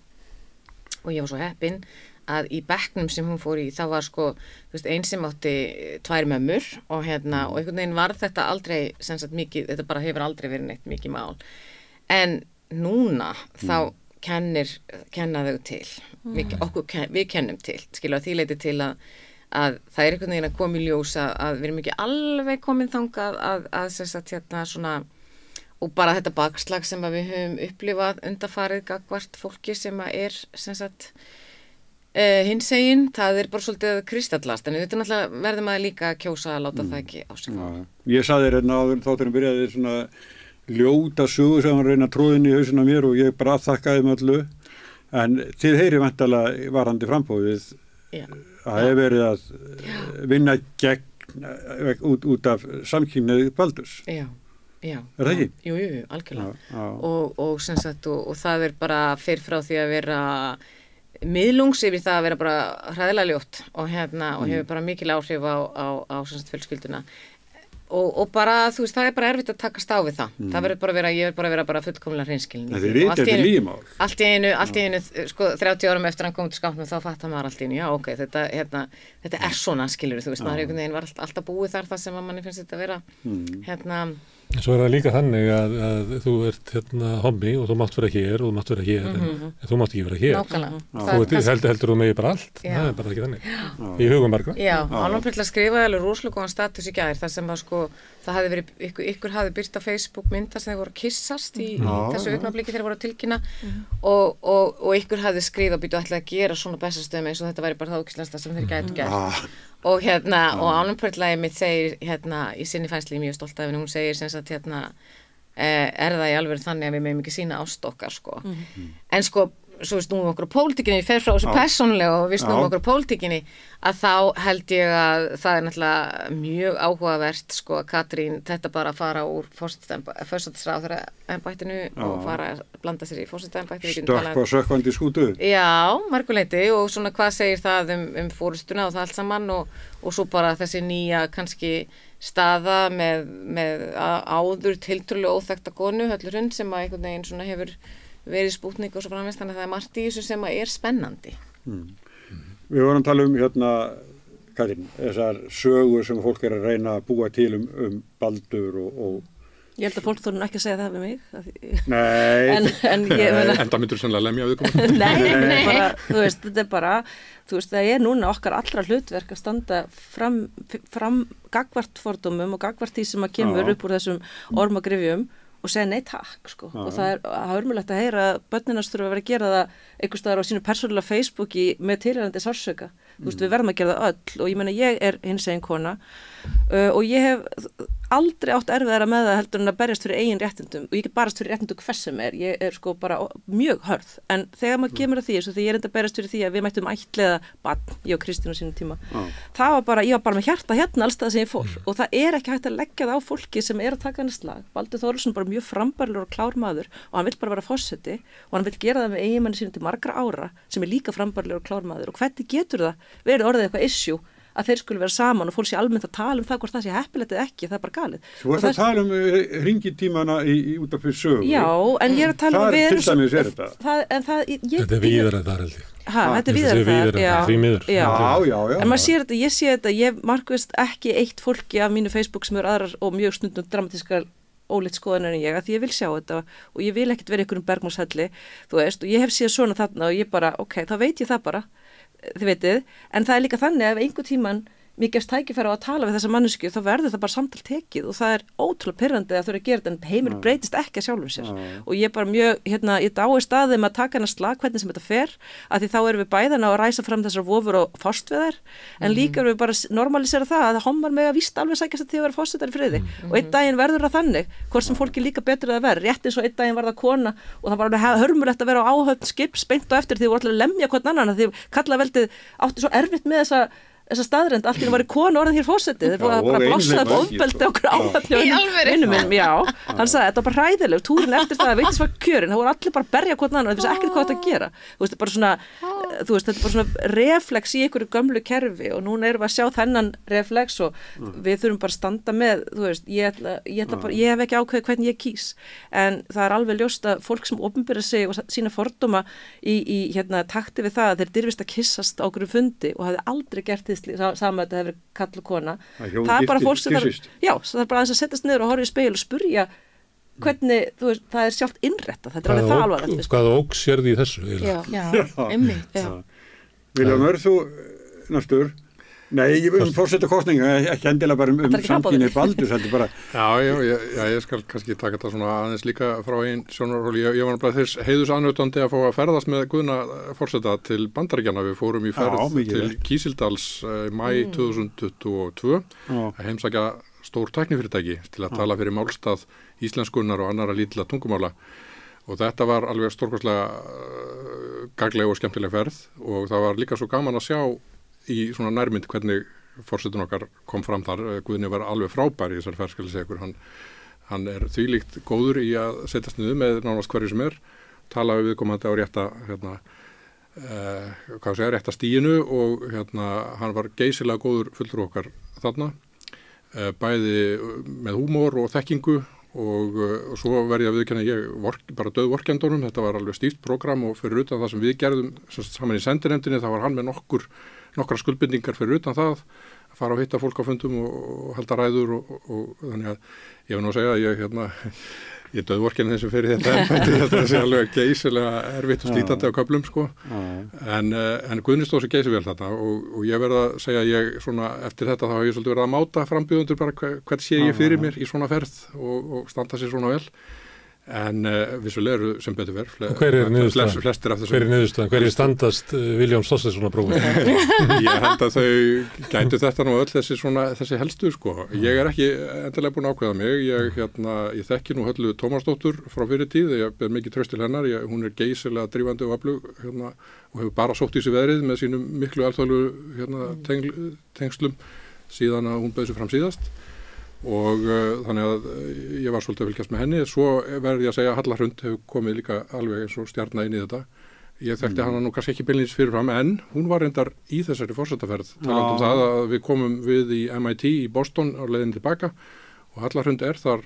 og ég var svo heppin að í bekknum sem hún fór í, það var sko, þú veist, einn sem átti 2 mömmur og og einhvern veginn var þetta aldrei, sem sagt mikið, þetta bara hefur aldrei verið neitt mikið mál. En núna þá kenna þau til. Við kennum til, skilur að því leiti til að það er einhvern veginn að koma í ljós að við erum ekki alveg komin þangað að sem sagt svona, og bara þetta bakslag sem að við höfum upplifað undanfarið gagnvart fólki sem að sem sagt hinsegin, það er bara svolítið kristallast, en þetta náttúrulega verður maður líka að kjósa að láta það ekki á sig fá. Ég saði þér áður þátturinn byrjaði svona ljóta sögu sem hann reyna tróðin í hausinn á mér og ég bara þakkaði með öllu, en þið heyri væntanlega varandi frambóðið að hefur verið að vinna gegn út af samkynhneigð Baldurs. Já. Er það ekki? Jú, algjörlega. Og sem sagt, og það er bara fyrir frá því að vera miðlungs yfir það að vera bara hræðilega ljótt og hefur bara mikil áhrif á sem sagt fjölskylduna. Og bara, þú veist, það er bara erfitt að takast á við það. Það verður bara að vera, ég verður bara að vera fullkomlega hreinskilin. Þetta er vitandi lífmál. Allt í einu, sko, 30 árum eftir hann kom til skápnum, þá fattar maður allt í einu, já, ok, þetta er svona, skilur, þú veist, maður einhvern veginn var alltaf búið þar það sem að manni finnst þetta að vera, Svo er það líka þannig að þú ert hommi og þú mátt vera hér og þú mátt vera hér, en þú mátt ekki vera hér. Nákvæmlega. Þú heldur megi bara allt, það er bara ekki þannig. Í hugum margra. Já, Álanperla skrifaði alveg rosalega góðan status í gær, þar sem að sko, það hafði verið, ykkur hafði byrt á Facebook myndast þegar þeir voru að kyssast í þessu augnabliki þegar þeir voru að tilkynna og ykkur hafði skrifað býtu ætlaði að gera svona bestastöðum eins og þetta væri bara það ókýrslasta sem þeir gætu gert. Og og Álanperla mitt segir í sinni færslu, mjög stolt af henni, hún segir sem sagt er það í alveg þannig að við meðum ekki sína ást okkar sko. En sko, svo við snúum okkur á pólitíkinni, við fer frá þessu persónulega og við snúum okkur á pólitíkinni, að þá held ég að það er náttúrulega mjög áhugavert sko að Katrín þetta bara að fara úr forsætisráðherraembættinu og fara að blanda sér í forsætisembættinu. Stökkva sökkvandi skútu. Já, marguleiti og svona hvað segir það fórustuna og það allt saman og svo bara þessi nýja kannski staða með áður tiltrúlega óþekkta konu, Höllu Hrund, sem að einhvern veginn svona hefur verið Spútnik og svo framvegis, þannig að það er margt í þessu sem er spennandi. Við vorum að tala Katrín, þessar sögur sem fólk er að reyna að búa til Baldur og Ég held að fólk þorði ekki að segja það við mig. Nei. En ég meina... Enda myndur sennilega lemja viðkomandi. Nei. Bara, þú veist, þetta er bara, þú veist, það er núna okkar allra hlutverk að standa fram gagvart fordómum og gagvart því sem að kemur upp úr þessum ormagrifjum og segja nei takk, sko. Og það er hörmulegt að heyra að börninans þurfa að vera að gera það einhvers staðar á sínu persónulega Facebooki með tilhærandi sársauka. Þú veist, við verðum að gera það öll og ég meina ég er hinsegin kona og ég hef aldrei átt erfiðara með það heldur en að berjast fyrir eigin réttindum og ég get barast fyrir réttindum hvers sem ég er sko bara mjög hörð en þegar maður kemur að því eins og þegar ég er enda að berjast fyrir því að við mættum ættleiða barn, ég og Kristín á sínum tíma það var bara, ég var bara með hjarta hérna allstað sem ég fór og það er ekki hægt að leggja það á fólki sem er að taka hennar slag. Baldur Þórhallsson bara mjög frambærilegur og klár maður og hann vill bara vera forseti og hann vill gera það með eiginmanni sínum til margra ára sem er líka frambærilegur og klár maður og hvernig getur það verið orðið eitthvað issue að þeir skulle vera saman og fólk sé almennt að tala það hvort það sé heppilegt eða ekki, það er bara galið. Þú varst að tala hringitímana í út af fyrir sögu. Já, en ég er að tala það er til dæmis þetta. Þetta er víðar en það held ég. Þetta er víðar en það. Já. En maður sér þetta, ég sé þetta, ég markvist ekki eitt fólki af mínu Facebook sem eru aðrar og mjög stundum dramatískar óleitt skoðanir en ég, að því ég vil sjá þetta og ég vil ekkert vera í einhverjum bergmárshelli, þú veist, og ég hef séð svona þarna og ég bara, ok, þá veit ég það bara þið veitir, en það er líka þannig að ef einhver tíman mér gefst tækifæri á að tala við þessa mannesku þá verður það bara samtal tekið og það er ótrúlega pirrandi að þurfa að gera þetta en heimur breytist ekki að sjálfum sér og ég bara mjög, ég dái staðum að taka hennar slag hvernig sem þetta fer að því þá erum við bæðan að ræsa fram þessar vofur og fást við þær en líka erum við bara normalisera það að hommar með að víst alveg sækjast að því að vera fósettar í friði og einn daginn verður það þannig hvort sem fólki líka betur að vera rétt eins og einn daginn var það kona og það var alveg hörmulegt að vera á áhöfn skips beint og eftir því voru allir að lemja hvern annan því kallaveldið átti svo erfitt með þessa staðrend, allt í var í konu orðin hér fósetti, þeir fóru að bara blossa upp ofbeldi okkur áhætlu hann sagði, þetta var bara hræðileg túrin eftir það, veitis var kjörin, það voru allir bara að berja hvern annan, það vissi ekkert hvað þetta að gera þú veist, bara svona, þú veist, þetta bara svona reflex í einhverju gömlu kerfi og núna erum við að sjá þennan reflex og við þurfum bara að standa með, þú veist, ég hef ekki ákveðið hvernig ég kýs, en það alveg ljóst að fólk sem opinbera sig og sína fordóma í takti við það að þeir dirfist að kyssast á okkur fundi og hafði aldrei gert því sama að þetta hefur kall og kona. Það er bara fólk sem það er bara aðeins að setjast niður og horfa í spegil og spurja hvernig, þú veist, það er sjálft innrætta, þetta alveg það alvarlegt. Hvað óks sérði í þessu? Já, einmitt. Vilhjálmur, þú næstur? Nei, forseta kosninga, ekki endilega bara samkynni Baldurs, heldur bara. Já, ég skal kannski taka þetta svona aðeins líka frá einn sjónarhóli. Ég var bara þess heiðusanutandi að fá að ferðast með Guðna forseta til Bandaríkjanna. Við fórum í ferð til Kísildals mæ 2022 að heimsækja stór tæknifyrirtæki til að tala fyrir málstað íslenskunnar og annara lítilla tungumála og þetta var alveg stórkostlega gagnleg og skemmtileg ferð og það var líka svo gaman að sjá í svona nærmynd hvernig forsetinn okkar kom fram þar. Guðni var alveg frábær í þessar ferð, skal ég segja ykkur. Hann er þvílíkt góður í að setjast niður með nánast hverju sem tala við viðkomandi á rétta stíinu og hann var geysilega góður fulltrúi okkar þarna, bæði með húmor og þekkingu og svo verði að viðurkenna ég bara döðvorkendunum, þetta var alveg stíft prógram og fyrir utan það sem við gerðum saman í sendinefndinni, þá var hann með nokkra skuldbindingar fyrir utan það að fara og hitta fólk á fundum og halda ræður og þannig að ég vil nú segja að ég döðvorkenni þessum fyrir þetta sé alveg geysilega erfitt og slítandi á köflum sko. En Guðni stóð sér geysi vel þetta og ég verð að segja ég svona eftir þetta þá hef ég svolítið verið að máta frambjóðendur bara hvern sé ég fyrir mér í svona ferð og standa sér svona vel. En vissulega eru sem betur verð flestir af þessu. Hver er niðurstaðan? Hver er standast Vilhjálms Þorsteinssonar prófi? Ég held að þau gætu þetta nú öll þessi helstu sko. Ég er ekki endilega búin að ákveða mig. Ég þekki nú Höllu Tómasdóttur frá fyrir tíð, ég ber mikið traust til hennar. Hún er geysilega drífandi og öflug og hefur bara sótt í sig veðrið með sínum miklu alþjóðlegu tengslum síðan að hún bauð sig fram síðast. Og þannig að ég var svolítið að fylgjast með henni. Svo verði ég að segja að Halla Hrund hefur komið líka alveg eins og stjarna inn í þetta. Ég þekkti hana nú kannski ekki beinlínis fyrirfram en hún var reyndar í þessari forsetaferð talandi það að við komum við í MIT í Boston á leiðinni tilbaka og Halla Hrund er þar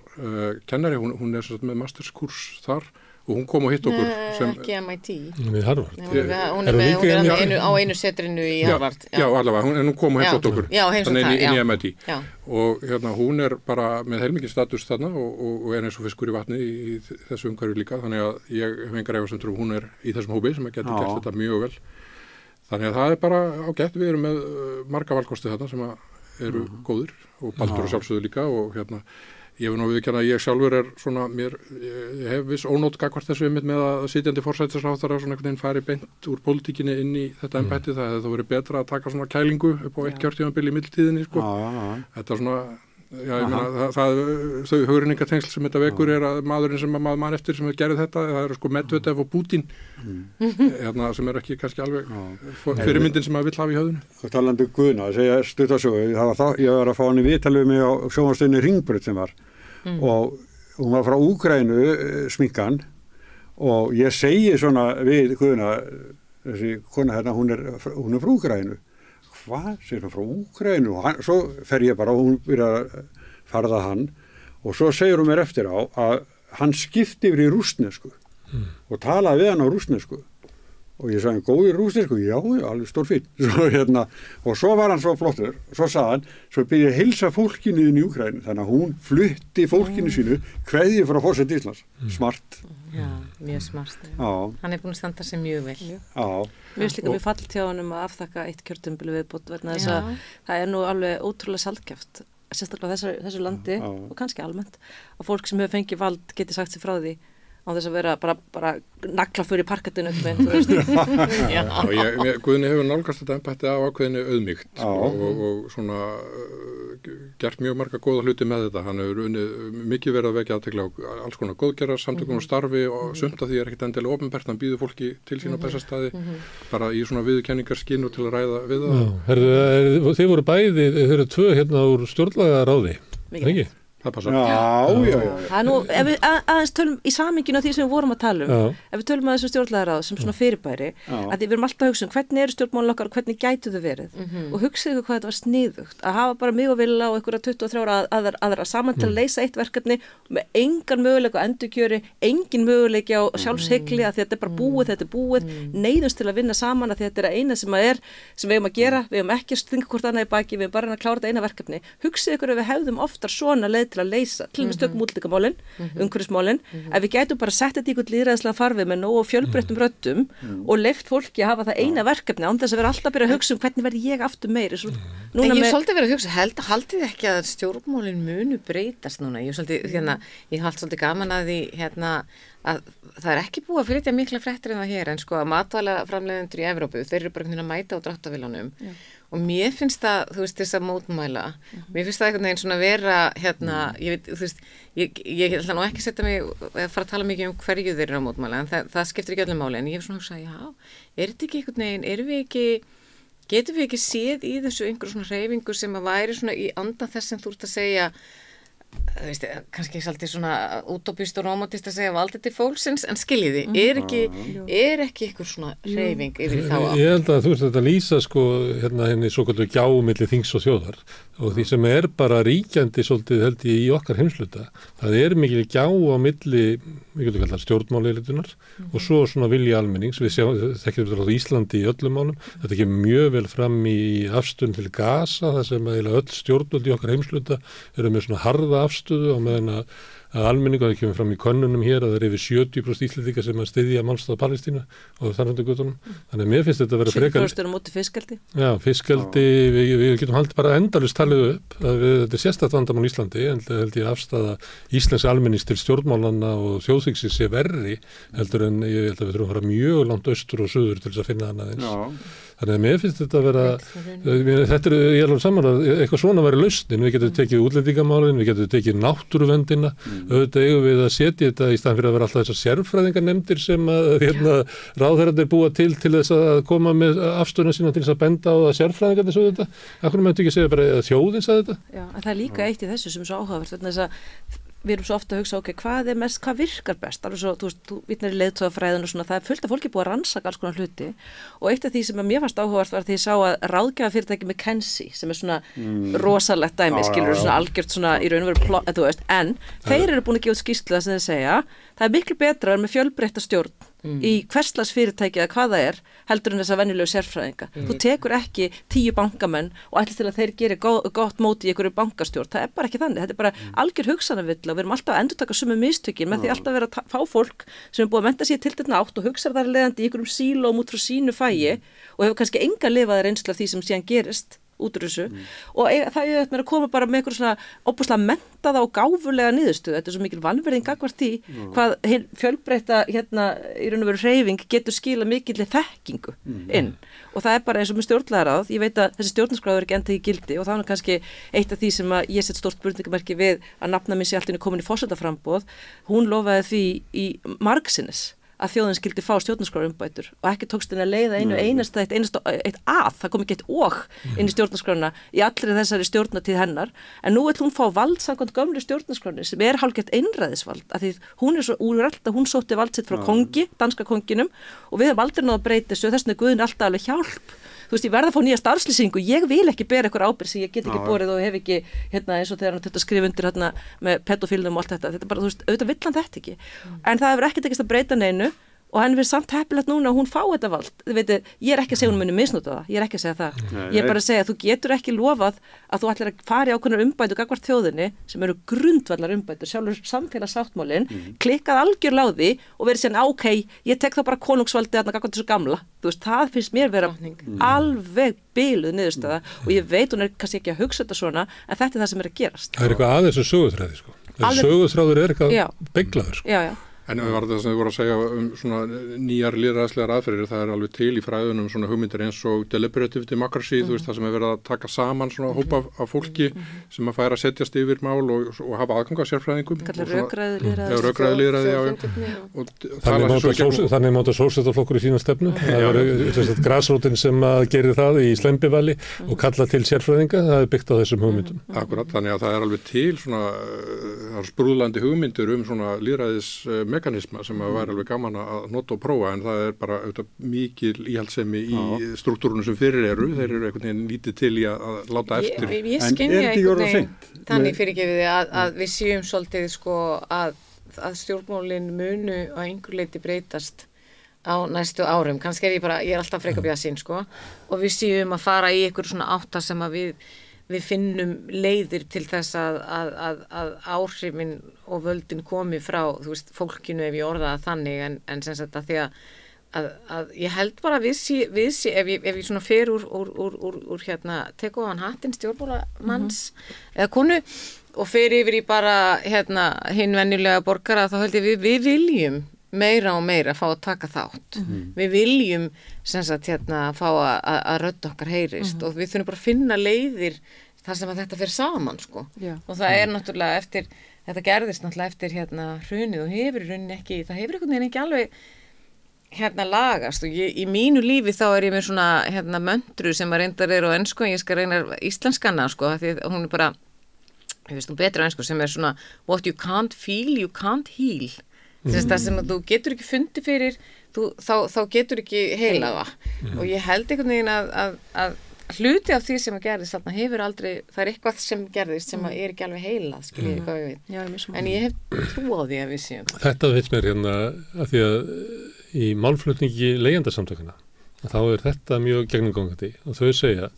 kennari, hún er með masterskurs þar og hún kom og hitt okkur ekki MIT. Hún er Harvard. Hún er á einu setrinu í Harvard. Já, allavega, hún kom og hitt okkur þannig inn í MIT. Og hún er bara með heilmikið status þarna og er eins og fiskur í vatni í þessu umhverfi líka, þannig að ég hef engar efasemdir hún er í þessum hópi sem getur gert þetta mjög vel. Þannig að það er bara ágætt, við erum með marga valkosti þarna sem eru góðir og Baldur og sjálfsögðu líka og ég vil nú viðurkenna að ég sjálfur er svona, ég hef viss ónót gagnvart þessu einmitt með að sitjandi forsætisráðherra svona einhvern veginn fari beint úr pólitíkinni inn í þetta embætti, það hefði þá verið betra að taka svona kælingu upp á eitt kjörtímabil í millitíðinni sko. Þetta svona, ég meina þau hugrenningatengsl sem þetta vekur er að maðurinn sem maður mann eftir sem gerði þetta, það eru sko Medvedev og Putin sem er ekki kannski alveg fyrirmyndin sem maður vill hafa í höfðinu. Og talandi Guðna, að segja stutt á sögu, ég var að fá hann í viðtal við mig á sjónvarpsstöðinni Hringbraut sem var og hún var frá Úkraínu sminkan og ég segi svona við Guðna, þessi kona hérna, hún er frá Úkraínu. Hvað? Segir hún frá Úkraínu? Og svo fer ég bara og hún byrjar að farða hann og svo segir hún mér eftir á að hann skipti yfir í rússnesku og talaði við hann á rússnesku og ég sagði, góðir rússnesku? Já, alveg stór fín. Og svo var hann svo flottur, svo sagði hann, svo byrja að heilsa fólkinu inn í Úkraínu, þannig að hún flutti fólkinu sínu kveðju frá forseta Íslands. Smart. Já, mjög smart. Hann er búin að standa sig mjög vel. Mér finnst líka mjög fallt hjá honum að afþakka eitt kjörtímabil viðbót vegna þess að það er nú alveg ótrúlega sjaldgæft, sérstaklega þessu landi og kannski almennt, að fólk sem hefur fengið vald geti sagt sig frá því á þess að vera bara nagla fyrir parkettinu Guðni hefur nálgast þetta embætti af ákveðinni auðmýkt og svona gert mjög marga góða hluti með þetta. Hann hefur mikið verið að vekja athygli á alls konar góðgerðar, samtökum og starfi og sumt af því er ekkert endilega opinbert, hann býður fólki til sína bestastaði bara í svona viðurkenningarskinn og til að ræða við það. Þið voru bæði, þið eru tvö hérna úr stjórnlagaráði, ekki? Það passar. Það er nú, ef við aðeins tölum í samhenginu af því sem við vorum að tala ef við tölum að þessu stjórnlagaráð sem svona fyrirbæri, að við erum alltaf að hugsa hvernig eru stjórnmálin okkar og hvernig gætu þau verið og hugsið ykkur hvað þetta var sniðugt að hafa bara mig og Villa og einhverja 23 aðra saman til að leysa eitt verkefni með engan möguleika á endurkjöri, engin möguleiki á sjálfshygli að þetta er bara búið, þetta er búið, neyðumst til að vinna saman að þetta er eina sem við eigum að gera, við eigum ekki að stinga hvort annað í baki, við eigum bara að klára þetta eina verkefni. Hugsið ykkur ef við hefðum oftar svona leið til að leysa, til og með stökum útlendingamálin, umhverfismálin, ef við gætum bara sett þetta í einhvern lýðræðislegan farveg með nógu fjölbreyttum röddum og leyft fólki að hafa það eina verkefni án þess að vera alltaf að byrja að hugsa hvernig verð ég aftur meiri. En ég svolítið verið að hugsa, haldið ekki að stjórnmálin munu breytast núna? Ég hald svolítið gaman að því að það er ekki búið að flytja mikla fréttir en það hér, en sko að matvælaframleiðendur í Evrópu, þeir eru bara að mæta á dráttarvélunum og mér finnst það, þú veist, þess að mótmæla mér finnst það einhvern veginn svona vera ég veit, þú veist, ég ætla nú ekki að setja mig að fara að tala mikið hverju þeir eru að mótmæla, en það skiptir ekki öllum máli, en ég hef svona hugsað, er þetta ekki einhvern veginn, getum við ekki séð í þessu einhver svona hreyfingu sem að væri svona í anda þess sem þú ert að segja veist, kannski svolítið svona útópist og romantist að segja valdið til fólksins, en skiljiði, er ekki ykkur svona hreyfing yfir þá átt? Ég held að þú veist þetta lýsa sko henni svo kvöldu gjá milli þings og þjóðar og því sem er bara ríkjandi svolítið held ég í okkar heimsluta, það er mikil gjá á milli, við getum kallað stjórnmáliðlitunar og svo svona vilja almennings, við þekkjum þetta á Íslandi í öllum málum, þetta kemur mjög vel fram í afstöðun til Gaza, það sem að öll stjórnvöld í okkar heimsluta eru með svona harða afstöðu á meðan að almenningu, það kemur fram í könnunum hér að það er yfir 70% Íslendinga sem að styðja málstað Palestínu og þarfandi gutunum. Þannig að mér finnst þetta að vera frekar 70% móti fiskeldi? Já, fiskeldi, við getum haldið bara endalaust talið upp að þetta er sérstakt vandamál í Íslandi, en held ég afstaða Íslands almennings til stjórnmálanna og þjóðþingsins sé verri heldur en ég held að við þurfum að fara mjög langt austur og suður til þess að finna annað eins. Þannig að mér finnst þetta að vera, þetta ég er alveg saman að eitthvað svona væri lausnin, við getum tekið útlendingamálin, við getum tekið náttúruverndina, auðvitað eigum við að setja þetta í staðan fyrir að vera alltaf þessar sérfræðingarnefndir sem að ráðherrarnir búa til þess að koma með afstöðuna sína til þess að benda á að sérfræðingarnir svo þetta, akkur mættu ekki segja bara að þjóðin sagði þetta? Já, en það er líka eitt í þessu sem er svo áhugavert, vegna þess að við erum svo ofta að hugsa, hvað virkar best? Alveg svo, þú vitnar í leiðtogafræðin og svona, það er fullt af fólki búið að rannsaka alls konar hluti og eitt af því sem mér fannst áhugavert var því ég sá að ráðgjafafyrirtæki McKinsey sem er svona rosalegt dæmi, skilur svona algjört svona í raun og veru þú veist, en þeir eru búin að gefa út skýrslu það sem þeir segja, það er miklu betra að vera með fjölbreytta stjórn í hverslags fyrirtæki eða hvað það er heldur en þess að venjulegu sérfræðinga. Þú tekur ekki 10 bankamenn og ætlir til að þeir geri gott móti í einhverju bankastjórn. Það er bara ekki þannig. Þetta er bara algjör hugsanavilla og við erum alltaf að endurtaka sömu mistökin með því alltaf að vera að fá fólk sem er búið að mennta sér til þetta átt og hugsa þar leiðandi í einhverjum sílóm út frá sínu fæi og hefur kannski enga lifað reynslu af því sem síðan gerist út úr þessu og það er að koma bara með einhver svona óbúslega menntaða og gáfulega niðurstöðu. Þetta er svo mikil vanverðing gagnvart því hvað fjölbreytta í raun og veru hreyfing getur skila mikilli þekkingu inn og það er bara eins og með stjórnlagaráð, ég veit að þessi stjórnarskráð er ekki enn tekið gildi og það er kannski eitt af því sem að ég set stórt spurningamerki við að nafna minn sé allt inni komin í forsetaframboð, hún lofaði því í margsinnis að þjóðin skildi fá stjórnarskrárumbætur og ekki tókst henni að leiða eitt það kom ekki eitt inn í stjórnarskrána í allri þessari stjórnartíð hennar, en nú vill hún fá vald samkvæmt gömlu stjórnarskráni sem er hálfgert einræðisvald, af því hún er svo úrrætt að hún sótti vald sitt frá kongi, danska konginum og við höfum aldrei náð að breyta þessu, þess vegna Guðin alltaf alveg hjálp. Þú veist, ég verð að fá nýja starfslýsingu, ég vil ekki bera eitthvað ábyrgð sem ég get ekki borið og hef ekki, eins og þegar hann þetta skrifa undir með pedofílum og allt þetta er bara, þú veist, auðvitað vill hann þetta ekki. En það hefur ekki tekist að breyta neinu og henni verið samt heppilegt núna að hún fá þetta vald. Þið veitu, ég er ekki að segja hún muni misnota það, ég er ekki að segja það. Ég er bara að segja að þú getur ekki lofað að þú ætlar að fara í ákveðnar umbætur gagnvart þjóðinni sem eru grundvallar umbætur, sjálfur samfélagssáttmálinn, klikkað algjörlega á því og verið sérna ég tek þá bara konungsvaldi þarna gagnvart þessu gamla. Þú veist, það finnst mér vera alveg biluð niðurstaða og ég veit hún er kannski ekki að hugsa þetta svona, en þetta er það sem er að gerast. Það er eitthvað aðeins söguþræði, sko. Söguþráður er eitthvað beiglaður, sko. En var það sem þið voru að segja svona nýjar lýðræðislegar aðferðir, það alveg til í fræðunum svona hugmyndir eins og deliberative democracy, þú veist, það sem verið að taka saman svona hópa af fólki sem að færa að setjast yfir mál og hafa aðgang að sérfræðingum. Kallar rökræðu lýðræði, Þannig máta sósíalistaflokkur í sína stefnu. Það var grasrótin sem gerir það í Slembivali og kalla til sérfræðinga, það byggt á þessum hugmyndum. Akkurat, þannig að það alveg til svona sprúðlandi hugmyndir svona lýðræðismekanisma sem að væri alveg gaman að nota og prófa, en það bara mikil íhaldssemi í struktúrunum sem fyrir eru, þeir eru einhvern veginn lítið til í að láta eftir. Ég skynja einhvern veginn þannig fyrirgefið að við séum svolítið sko að stjórnmálin munu á einhver leiti breytast á næstu árum, kannski ég er alltaf frekar bjartsýn sko, og við séum að fara í einhver svona átta sem að við finnum leiðir til þess að áhrifin og völdin komi frá, þú veist, fólkinu ef ég orða það þannig, en sem sagt að því að ég held bara við sé ef ég svona fer úr hérna, teku á hann hattinn stjórnmálamanns eða konu og fer yfir í bara hérna hinn venjulega borgara, þá held ég við viljum meira og meira fá að taka þátt. Við viljum sem sagt hérna fá að rödd okkar heyrist og við þurfum bara að finna leiðir þar sem að þetta fer saman sko. Og það náttúrulega þetta gerðist náttúrulega eftir hérna hrunið og hefur í rauninni ekki, það hefur einhvern veginn ekki alveg hérna lagast og í mínu lífi þá ég með svona hérna möndru sem að reyndar á ensku en ég skal reyna íslenskana sko, því hún bara, ég veist hún betur á ensku sem svona what you can't feel, you can't heal. Það sem að þú getur ekki fundið fyrir þá getur ekki heila það og ég held einhvern veginn að hluti af því sem að gerðist þarna hefur aldrei, það eitthvað sem gerðist sem að ekki alveg heilað, skiljið hvað ég veit. Já, en ég hef trú á því að við séum. Þetta veit mér hérna að því að í málflutningi leigjendasamtökuna þá þetta mjög gegnumgangandi og þau segja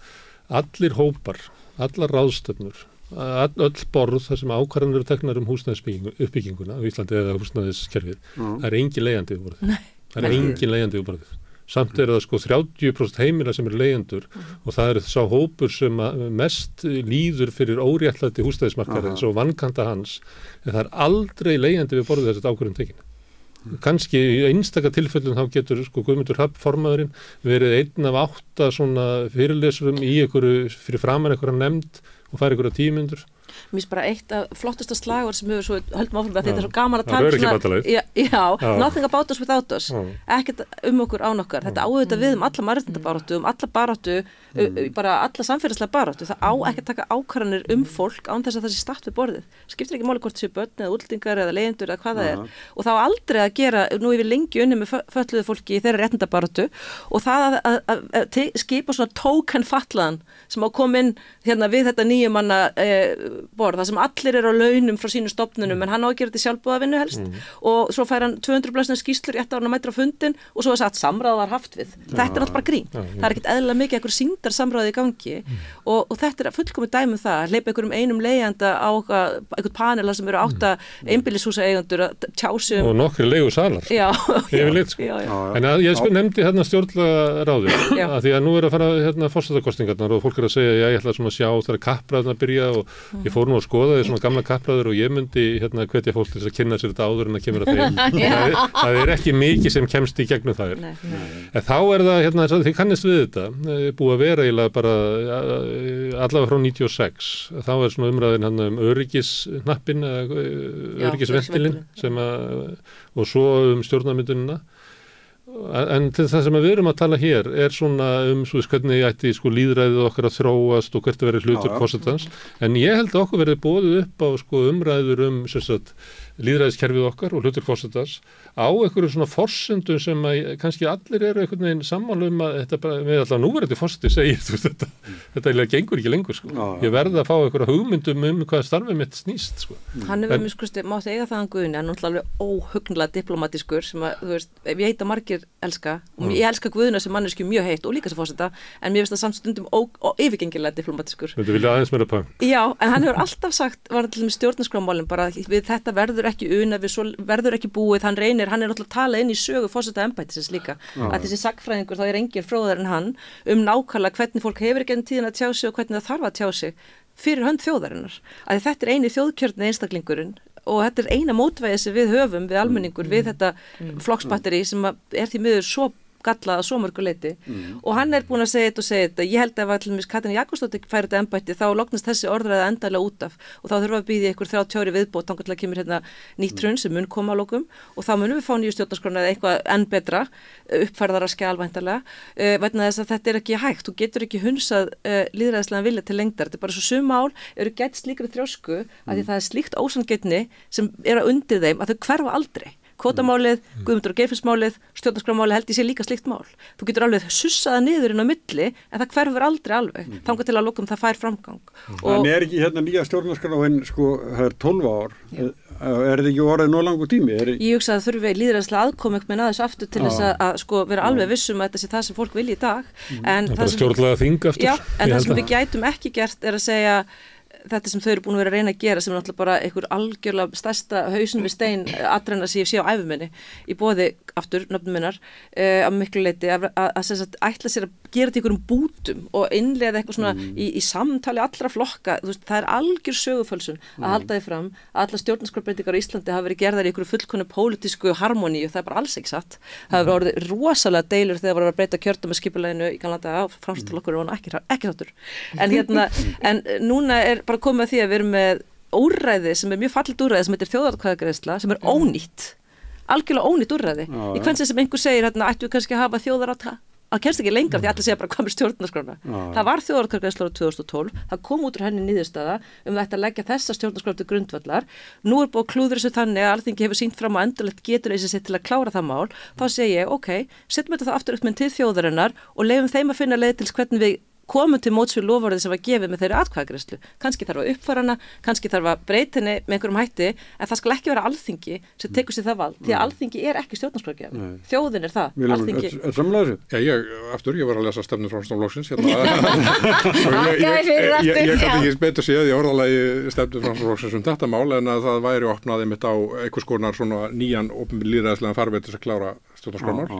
allir hópar, allar ráðstöfnur, öll borð þar sem ákvarðanir eru teknar húsnæðisuppbygginguna á Íslandi eða húsnæðiskerfið, það engin leigjandi við borðið. Það engin leigjandi við borðið. Samt það sko 30% heimila sem eru leigjendur og það sá hópur sem mest líður fyrir óréttlæti húsnæðismarkaðarins og vankanta hans, en það aldrei leigjandi við borðið þessi ákvörðun tekin. Kannski í einstaka tilfellum þá getur sko Guðmundur Hrafn formaðurinn verið einn af 8 svona fyrirlesurum í einhverju fyrir framan einhverja nefnd og fær einhverja 10 mínútur. Mér finnst bara eitt af flottasta slagord sem við svo höldum áfram að þetta er svo gaman að tala nothing about us without us, ekkert okkur án okkar, þetta áauðvitað við alla mannréttindabaráttu, alla baráttu, bara alla samfélagslega baráttu, það á ekki að taka ákvarðanir fólk án þess að það sé statt við borðið, skiptir ekki máli hvort það séu börn eða útlendingar eða leigjendur eða hvað það er og þá aldrei að gera, nú yfir lengi unni með fötluðu fólki í þeirra réttindabaráttu og það að skipa svona token fatlaðan sem á komin hérna við þetta nýjumanna borð, það sem allir eru á launum frá sínu stofnunum en hann á að gera þetta sjálfboðavinnu helst og svo fær hann 200 blaðsina skýrslur í 1 ára mætra fundin og svo sagt samráð var haft við. Þetta er náttúrulega bara grín. Það er ekkert eðlilega mikið eitthvað sýndar samráði í gangi og þetta er fullkomið dæmi um það, hleypa einhverjum einum leigjanda á einhvern panela sem eru 8 einbýlishúsa eigendur að tjá sig og nokkri leigusalar. Yfirleitt sko. En ég nefndi hérna stjórnlagaráði að því að nú að fara hérna forsetakosningarnar og fólk að segja ég ætla svona að sjá þegar kappræðurnar byrja og ég fór nú að skoða því svona gamla kappræður og ég myndi hérna hvetja fólk til að kynna sér þetta áður en að kemur að þeim. Það ekki mikið sem kemst í gegnum þær. En þá það hérna þið kannist við þetta, búið að vera eiginlega bara allavega frá 96. Þá svona umræðin hann öryggishnappinn, öryggisventilinn sem og svo stjórnarmyndunina. En til það sem við erum að tala hér er svona hvernig ætti sko lýðræðið okkar að þróast og hvert að vera hlutur forsetans, en ég held að okkur verði boðið upp á sko umræður sem sagt lýðræðiskerfið okkar og hlutur forsetans á einhverju svona forsendum sem að kannski allir eru einhvern veginn sammála að þetta bara, með alltaf núverandi forseti segir þetta gengur ekki lengur sko. Ég verði að fá einhverja hugmyndum hvað starfið mitt snýst sko. Hann hefur mátt eiga það hann Guðni, hann er náttúrulega óhugnlega diplomatískur sem að, þú veist, ef ég heita margir elska, og ég elska Guðna sem mannesku mjög heitt og líka sem forseta, en mér finnst það samt stundum yfirgengilega diplomatískur. Þú vilja aðeins meira pæm. Já, en hann hefur alltaf sagt, var til stjórnarskrármálin bara, við þetta verður ekki unað, við svo verður ekki búið, hann er náttúrulega að tala inn í sögu forsetaembættisins líka, að þessi sagnfræðingur þá er engin fróðar en hann nákvæmlega hvernig fólk hefur ekki enn tíðin að tjá sig og hvernig það þarf að tjá sig fyrir hönd þjóðarinnar, að þetta er eini þjóðkjörni einstaklingurinn og þetta eina mótvægi sem við höfum við almenningur við þetta flokksbatteri sem er því miður svo gallað að svo mörgu leyti og hann búin að segja þetta, ég held að ef Katrín Jakobsdóttir færi þetta embætti þá lognast þessi orðræða endalega út af og þá þurfum við að býða ykkur 30 ári viðbót þangað til að kemur nýtt hrun sem mun koma á lokum og þá munum við fá nýju stjórnarskrána eða eitthvað enn betra uppfærðara skjal væntanlega vegna þess að þetta ekki hægt, þú getur ekki hunsað lýðræðislegan vilja til lengdar, þetta bara svo sum mál eru gætt slíkri þrjósku að því það slíkt ósanngirni sem undir þeim að þau hverfa aldrei. Kvótamálið, Guðmundur og Geirfinnsmálið, stjórnarskrámálið held ég sé líka slíkt mál. Þú getur alveg sussaða niður inn á milli en það hverfur aldrei alveg. Þangað til að lokum það fær framgang. En ekki nýja stjórnarskráin, það er 12 ár. Er þetta ekki orðið nóg langur tími? Ég hugsa að þurfi lýðræðislega aðkomu með aðeins aftur til þess að vera alveg vissum að þetta sé það sem fólk vilja í dag. En það sem við gætum ekki gert er að segja þetta sem þau eru búin að vera að reyna að gera sem er náttúrulega bara einhver algjörlega stærsta hausin við stein aðrenna sem ég sé á æfuminni í boði aftur nöfnum minnar að miklu leyti að ætla sér að gera þetta einhverjum bútum og innleiða eitthvað svona í samtali allra flokka, það er algjör sögufölsun að halda því fram að alla stjórnarskrárbreytingar á Íslandi hafa verið gerðar í einhverju fullkonu pólitísku harmoníu og það er bara alls ekki satt. Það hefur orðið rosalega deilur þegar var að breyta kjördæmaskipulaginu í gamla daga á Framsóknarflokkur og ekki sáttur. En núna bara komið að því að við erum með úrræði sem er mjög fallit úrræði sem heitir þjóðaratkvæðagreiðsla sem er ónýtt, algjörlega ónýtt úrræði. Í hvernig sem einhver segir ættu við kannski að hafa þjóðaratkvæð að kemst ekki lengra því allir segja bara hvað með stjórnarskrána. Það var þjóðaratkvæðagreiðsla árið 2012, það kom út úr henni niðurstaða þetta að leggja þessa stjórnarskrá til grundvallar. Nú er búið að klúðra þessu þannig að Alþingi hefur sýnt fram á endurlegt geturleysi sitt til að klára það mál. Þá segi ég, setjum þetta þá aftur upp með til þjóðarinnar og leyfum þeim að finna leið til hvernig við komum til móts við loforðið sem var gefið með þeirri atkvæðagreiðslu. Kannski þarf að uppfæra hana, kannski þarf að breyta henni með einhverjum hætti, en það skal ekki vera Alþingi sem tekur sér það vald, því að Alþingi er ekki stjórnarskrárgjafi. Þjóðin er það. Alþingi. Ég var að lesa stefnu Framsóknarflokksins ég kann ekki betur séð í orðalagi stefnu Framsóknarflokksins þetta mál en að það væri opnað einmitt á einhvers konar svona nýjan opinber lýðræðislegan farveg til að klára stjórnarskrármál.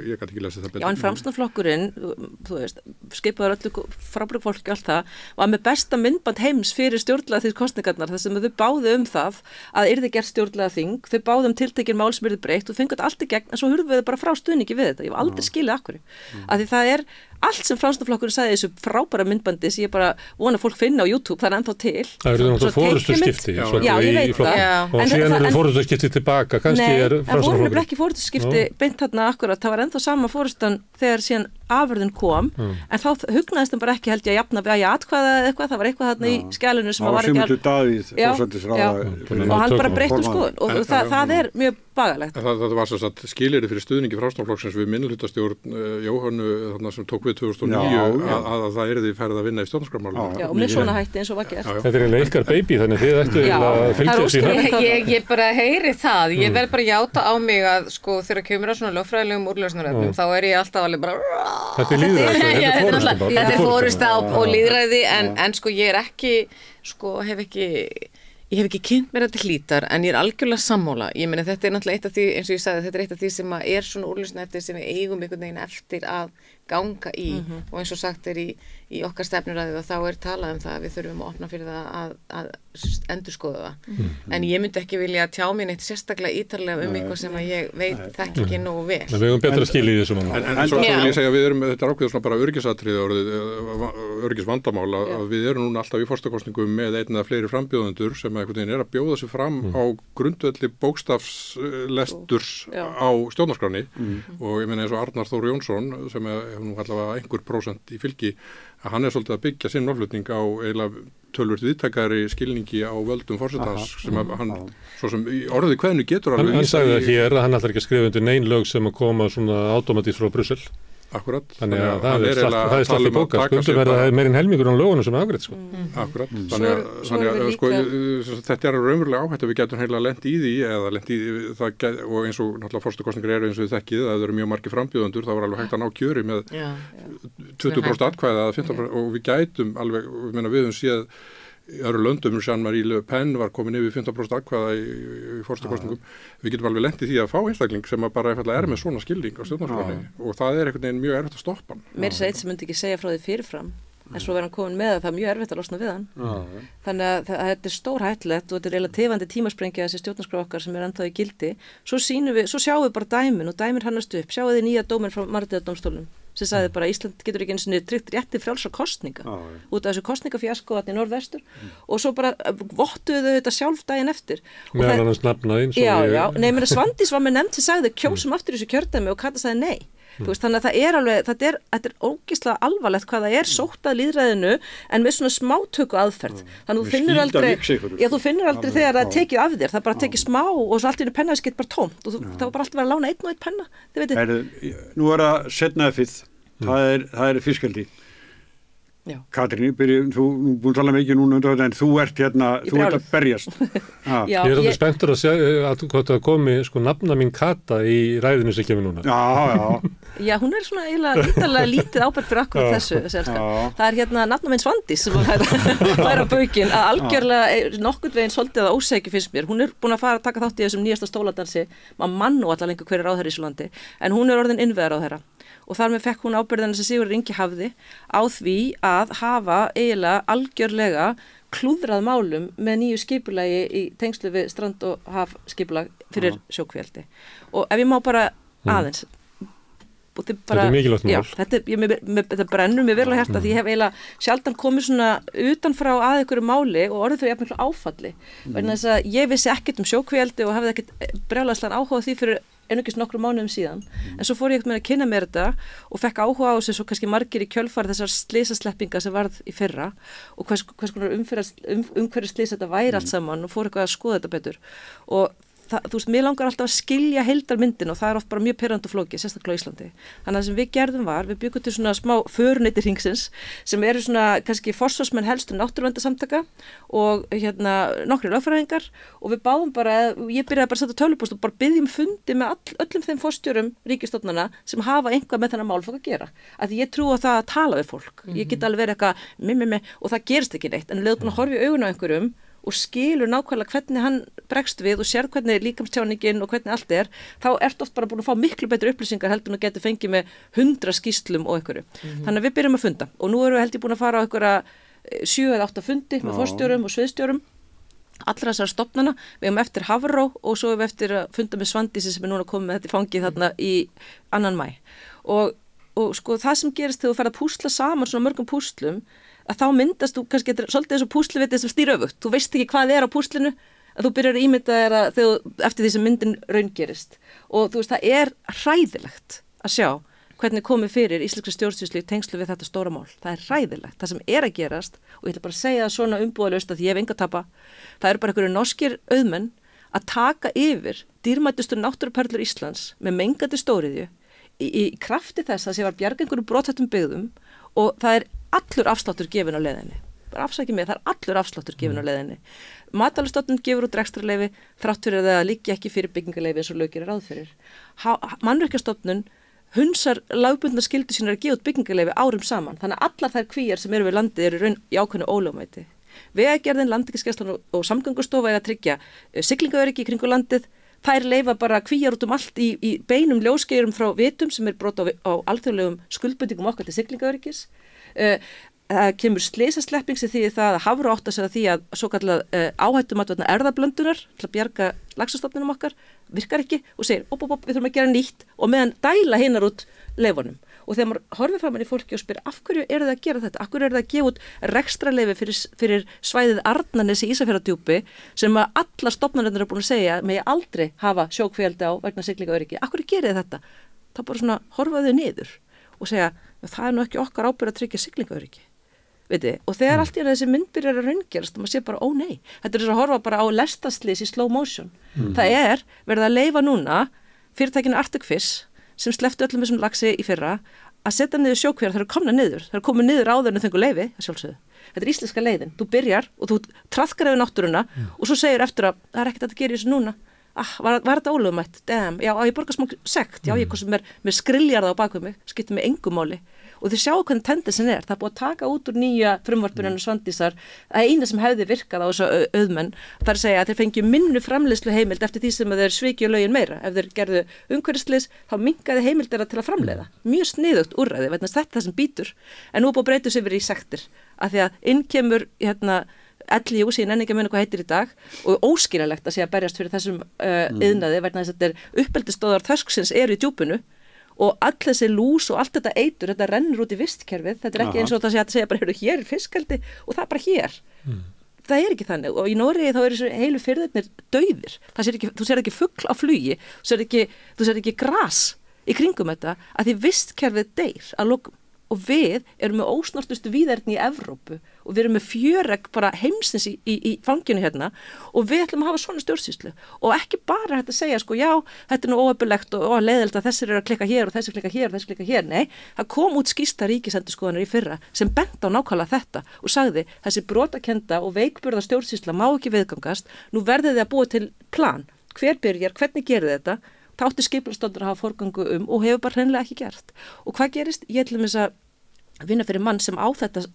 Ég kann ekki lesið það betur. Já, en Framsóknarflokkurinn, þú veist, skipaður öllu frábæru fólki alltaf var með besta myndband heims fyrir stjórnlagaþingskosningarnar þar sem þau báðu það að yrði gert stjórnlagaþing, þau báðu tiltekin mál sem yrði breytt og fengu þetta allt í gegn en svo hurfuðu þau bara frá stuðningi við þetta. Ég hef aldrei skilið af hverju. Af því það er allt sem Framsóknarflokkurinn sagði þessu frábæra myndbandi sem ég bara vona fólk finna á YouTube, það er ennþá til. Það eru náttúrulega fórustuskipti. Já, ég veit það. Og síðan eru fórustuskipti tilbaka, kannski er Framsóknarflokkurinn. Nei, en vorum nefnilega ekki fórustuskipti beint þarna akkurat, það var ennþá sama fórustan þegar síðan afurðin kom, en þá hugnaðist hann bara ekki held ég að jafna við að ég atkvæða eða eitthvað, það var eitthvað þarna í skjælinu sem var ekki og hann bara breytti skoðun og það er mjög bagalegt. Það var svo að skilyrði fyrir stuðningi Framsóknarflokksins við minnihlutastjórn Jóhönnu þarna sem tók við 2009 að það yrði færið að vinna í stjórnarskrármálum. Já, og með svona hætti eins og var gert. Þetta er eiginlega ykkar baby, þannig þið ættu að fylgja sína. Ég bara heyri það, ég verð bara játa á mig að sko þegar kemur á svona lögfræðilegum úrlausnarefnum þá er ég alltaf alveg bara Þetta er lýðræði, þetta er fórusta og lýðræði en sko ég er ekki, sko ég hef ekki kynnt mér þetta hlítar en ég er algjörlega sammála. Ég meina þetta er náttúrulega eitt af því, eins og ég sagði, þetta er eitt af því sem er svona úrlausnarefni sem við eigum einhvern veginn eftir að ganga í og eins og sagt er í okkar stefnuræði og þá er talað það að við þurfum að opna fyrir það að endurskoða það. En ég myndi ekki vilja tjá mér neitt sérstaklega ítarlega eitthvað sem að ég veit þekki ekki nógu vel. Við höfum betra skil í þessu mann. En svo vil ég segja að þetta er ákveður svona bara öryggisatriði öryggisvandamál að við erum núna alltaf í forstakostningum með einn eða fleiri frambjóðendur sem einhvern veginn er að bjóða sig fram á grundvelli bókstafslesturs á stjórnarskránni og ég meina eins og Arnar Þór Jónsson sem hefur nú allavega einhver prósent í fylgi að hann er svolítið að byggja sinn málflutning á eiginlega tölvört viðtakari skilningi á völdum forsetans sem hann, svo sem í orðið hvernig getur alveg hann sagði það hér að hann ætlar ekki að skrifa undir nein lög sem að koma svona automatís frá Brussel. Akkurat. Þannig að það er slatt í bóka, stundum er það meirinn helmingur á lögunum sem er afgreitt, sko. Akkurat. Þannig að sko, þetta er raunverulega áhætt að við getum heila lent í því eða lent í það og eins og náttúrulega forstakostningar eru eins og þið þekkið að það eru mjög margir frambjóðendur, það var alveg hægt að ná kjöri með 20% atkvæða eða 15% og við gætum alveg, við höfum séð í öðru löndum, Jean-Marie Le Pen var komin yfir 15% atkvæða í forstakostningum. Við getum alveg lent í því að fá einstakling sem að bara einfallega með svona skilning á stjórnarskránni og það er einhvern veginn mjög erfitt að stoppa hann. Mér er eitt sem myndi ekki segja frá því fyrirfram en svo verður hann komin með það mjög erfitt að losna við hann. Þannig að þetta stór hættulegt og þetta relatífandi tímasprengja þessi stjórnarskrá okkar sem ennþá í gildi. Svo sjáum við bara dæmin og dæmin hannast upp. Sjáum við nýja dóminn frá Mannréttindadómstólnum sem sagði bara að Ísland getur ekki einu sinni tryggt rétti frjálsra kosninga út af þessu kosningafjasko þarna í norðvestur og svo bara vottuðu þau þetta sjálf daginn eftir. Meðal annars nafnaðinn. Já, Svandís var með nefnd sem sagði kjósum aftur í þessu kjördæmi og Kata sagði nei. Veist, þannig að þetta er ógeðslega alvarlegt hvað það sótt að lýðræðinu en með svona smátöku aðferð. Þannig að þú finnur aldrei þegar það tekið af þér, það bara tekið smá og svo allt í einu pennaðis getur bara tómt og það var bara alltaf að lána einn og einn penna. Nú það setna F-ið, það er fiskaldi. Katrín, þú búin að tala mikið núna undir þetta en þú ert þú ert að berjast. Ég er alveg spenntur að segja að það komi nafna mín Kata í ræðinu sem kemur núna. Já, hún er svona eiginlega lítið ábært fyrir akkurat þessu. Það er nafna minn Svandís sem fær á baukinn að algjörlega nokkurn veginn svolítið að ósækju finnst mér. Hún er búin að fara að taka þátt í þessum nýjasta stóladansi, maður mann og allar lengur hver er ráðherra í Íslandi, en hún er orðin innviðaráðherra. Og þar með fekk hún ábyrgðina sem Sigurður Ingi hafði á því að hafa eiginlega algjörlega klúðrað málum með nýju skipulagi í tengslu við strand- og hafskipulag fyrir sjókvíaldi. Og ef ég má bara aðeins þetta er mikilvægt mál. Þetta brennur mér verulega hjarta því ég hef eiginlega sjaldan komið svona utanfrá að einhverju máli og orðið þau jafnmiklu áfalli. Vegna þess að ég vissi ekkert sjókvíaldi og hafði ekkert brjálæðislegan áhuga á því fyrir einungis nokkrum mánuðum síðan. En svo fór ég með að kynna mér þetta og fekk áhuga á þessu svo kannski margir í kjölfar þessar slysasleppinga sem varð í fyrra og hvers konar umhverju slys þetta væri allt saman og fór eitthvað að skoða þetta betur. Og þú veist, mér langar alltaf að skilja heildarmyndin og það oft bara mjög pirrandi og flókið, sérstaklega í Íslandi. Þannig að það sem við gerðum við byggum til svona smá föruneytir hringsins sem eru svona kannski forsvarsmenn helstu náttúruverndarsamtaka og nokkrir lögfræðingar og við báðum bara, ég byrjaði bara að setja tölvupóst og bara biðjum fundi með öllum þeim forstjórum ríkisstofnana sem hafa einhvað með þennan málflokk að gera. Að ég trúi á það að tala við fólk. Ég get alveg verið eitthvað og það gerist ekki neitt, en leður búin að horfa í augun á einhverjum og skilur nákvæmlega hvernig hann bregst við og sér hvernig líkamstjáningin og hvernig allt þá ertu oft bara búin að fá miklu betur upplýsingar heldur en að geta fengið með 100 skýrslum og einhverju. Þannig að við byrjum að funda og nú erum við held ég búin að fara á einhverja 7 eða 8 fundi með forstjórum og sviðstjórum allra þessara stofnana. Við erum eftir Hafró og svo erum við eftir að funda með Svandísi sem núna komið með þetta í fangið þarna í 2. maí. Og sko það sem gerist þegar þú ferð að púsla saman svona mörgum púslum að þá myndast þú kannski svolítið þessu púsluvitið sem stýr öfugt. Þú veist ekki hvað er á púslinu að þú byrjar að ímynda þér eftir því sem myndin raungerist. Og þú veist, það er hræðilegt að sjá hvernig komið fyrir íslenskri stjórnsýslu í tengslu við þetta stóra mál. Það er hræðilegt. Það sem er að gerast, og ég ætla bara að segja það svona umbúðalaust að ég hef enga að tapa, það eru bara einhverju norskir auðmenn að taka yfir dýrmætustu náttúruperlur Íslands með mengandi stóriðju í krafti þess að sé var bjarga einhverju brothættum byggðum og það er allur afsláttur gefin á leiðinni. Bara afsakið mig, það er allur afsláttur gefin á leiðinni. Matvælastofnun gefur út rekstrarleyfi þrátt fyrir að það liggi ekki fyrir byggingarleyfi eins og lög gerir ráð fyrir. Mannvirkjastofnun hunsar lögbundnar skyldur sínar að gefa út byggingarleyfi árum saman. Þannig að allar þær kvíar sem eru við landið eru raun í ákveðnu ólögmæti. Vegagerðin, Landhelgisgæslan og Samgöngustofa eiga að tryggja siglingaöryggi í kringu landið. Þær leyfa bara kvíar út allt í beinum ljóskeirum frá vitum sem er brot á alþjóðlegum skuldbundingum okkar til siglingaöryggis. Það kemur slysaslepping sem því það að Hafró átt að segja því að svo kallað áhættumat vegna erfðablöndunar til að bjarga laxastofninum okkar virkar ekki og segir við þurfum að gera nýtt og meðan dæla hinnar út leifunum. Og þegar maður horfir framan í fólki og spyr af hverju eru það að gera þetta? Af hverju eru það að gefa út rekstrarleyfi fyrir svæðið Arnarnesi í Ísafjarðardjúpi sem að allar stofnanirnar eru búin að segja með ég aldrei hafa sjókvíaldi á vegna siglingaöryggi. Af hverju gerið þetta? Það bara svona horfaðu niður og segja það er nú ekki okkar ábyrgð að tryggja siglingaöryggi. Og þegar allt í þessi mynd byrjar að raungerast og maður sé bara, ó nei, þetta er þess að horfa bara á lestaslis í slow motion. Það er verið að leyfa núna fyrirtækinu Arctic Fish sem slepptu öllum þessum laxi í fyrra að setja niður sjókvíar, það eru komna niður. Það eru komið niður áður en þau fengu leyfi, að sjálfsögðu. Þetta er íslenska leiðin. Þú byrjar og þú traðkar yfir náttúruna og svo segir eftir að það er ekkert að gera þessu núna. Var þetta ólögmætt? Damn, já, ég borga smá sekt, já, ég kom sem er með skriljarða á bakvið mig, skiptir mig engu máli. og þið sjáu hvernig tendensin það búið að taka út úr nýja frumvarpinu Svandísar, það eina sem hefði virkað á þessu auðmenn, það að segja að þeir fengju minni framleiðslu heimild eftir því sem þeir svikju lögin meira, ef þeir gerðu umhverfisslys þá minnkaði heimild þeirra til að framleiða, mjög sniðugt úrræði, vegna þetta það sem býtur, en nú er búið að breyta sig yfir í sektir, af því að inn kemur LIU síðan enn ekki að muna hvað heitir í dag og óskiljanlegt að sé að berjast fyrir þessum iðnaði vegna þess að þetta uppeldisstöðvar þörsksins eru í djúpinu og all þessi lús og allt þetta eitur, þetta rennur út í vistkerfið, þetta ekki eins og það sé að segja bara hér fiskeldi og það bara hér. Það ekki þannig og í Noregi þá eru þessu heilu firðirnir dauðir. Þú sér ekki fugl á flugi, þú sér ekki gras í kringum þetta að því vistkerfið deyr að lokum. Og við erum með ósnortustu víðerni í Evrópu og við erum með fjöregg bara heimsins í fanginu hérna og við ætlum að hafa svona stjórnsýslu og ekki bara hægt að segja já, þetta er nú óöfulegt og leiðilegt að þessir eru að klikka hér og þessir klikka hér og þessir klikka hér. Nei, það kom út skýrsla Ríkisendurskoðunar í fyrra sem benti á nákvæmlega þetta og sagði þessi brotakennda og veikburða stjórnsýsla má ekki viðgangast, nú verðið þið að búa til plan, hver byrjar, hvernig gerir þetta, þá átti skipulagsstofnun að hafa forgangu og hefur bara hreinlega ekki gert. Og hvað gerist? Ég ætlum þess að vinna fyrir mann sem á þetta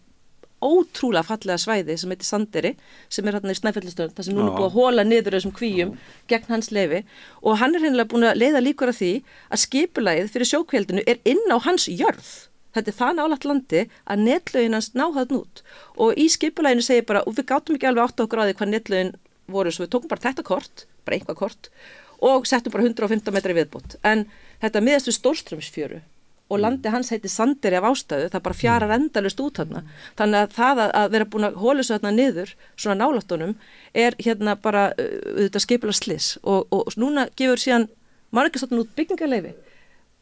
ótrúlega fallega svæði sem heitir Sandeyri, sem þarna í Snæfellstöðum, þar sem núna búið að hóla niður þessum kvíum gegn hans leyfi og hann hreinlega búin að leiða líkur að því að skipulagið fyrir sjókvíaldinu inn á hans jörð. Þetta það nálægt landi að netlögin hans ná þarna út og í skipulaginu segir bara, og við gátum ekki alveg átta okkur á því hvað netlögin voru, svo við tókum bara þetta kort, bara einhvað kort og settum bara 115 metri viðbót. En þetta miðast við Stórströmsfjöru og landi hans heiti Sandeyri af ástæðu, það bara fjarar endalaust út þarna. Þannig að það að vera búin að hóla þessu þarna niður, svona nálættunum, hérna bara auðvitað skipulega slys og núna gefur síðan Mannvirkjastofnun út byggingarleyfi.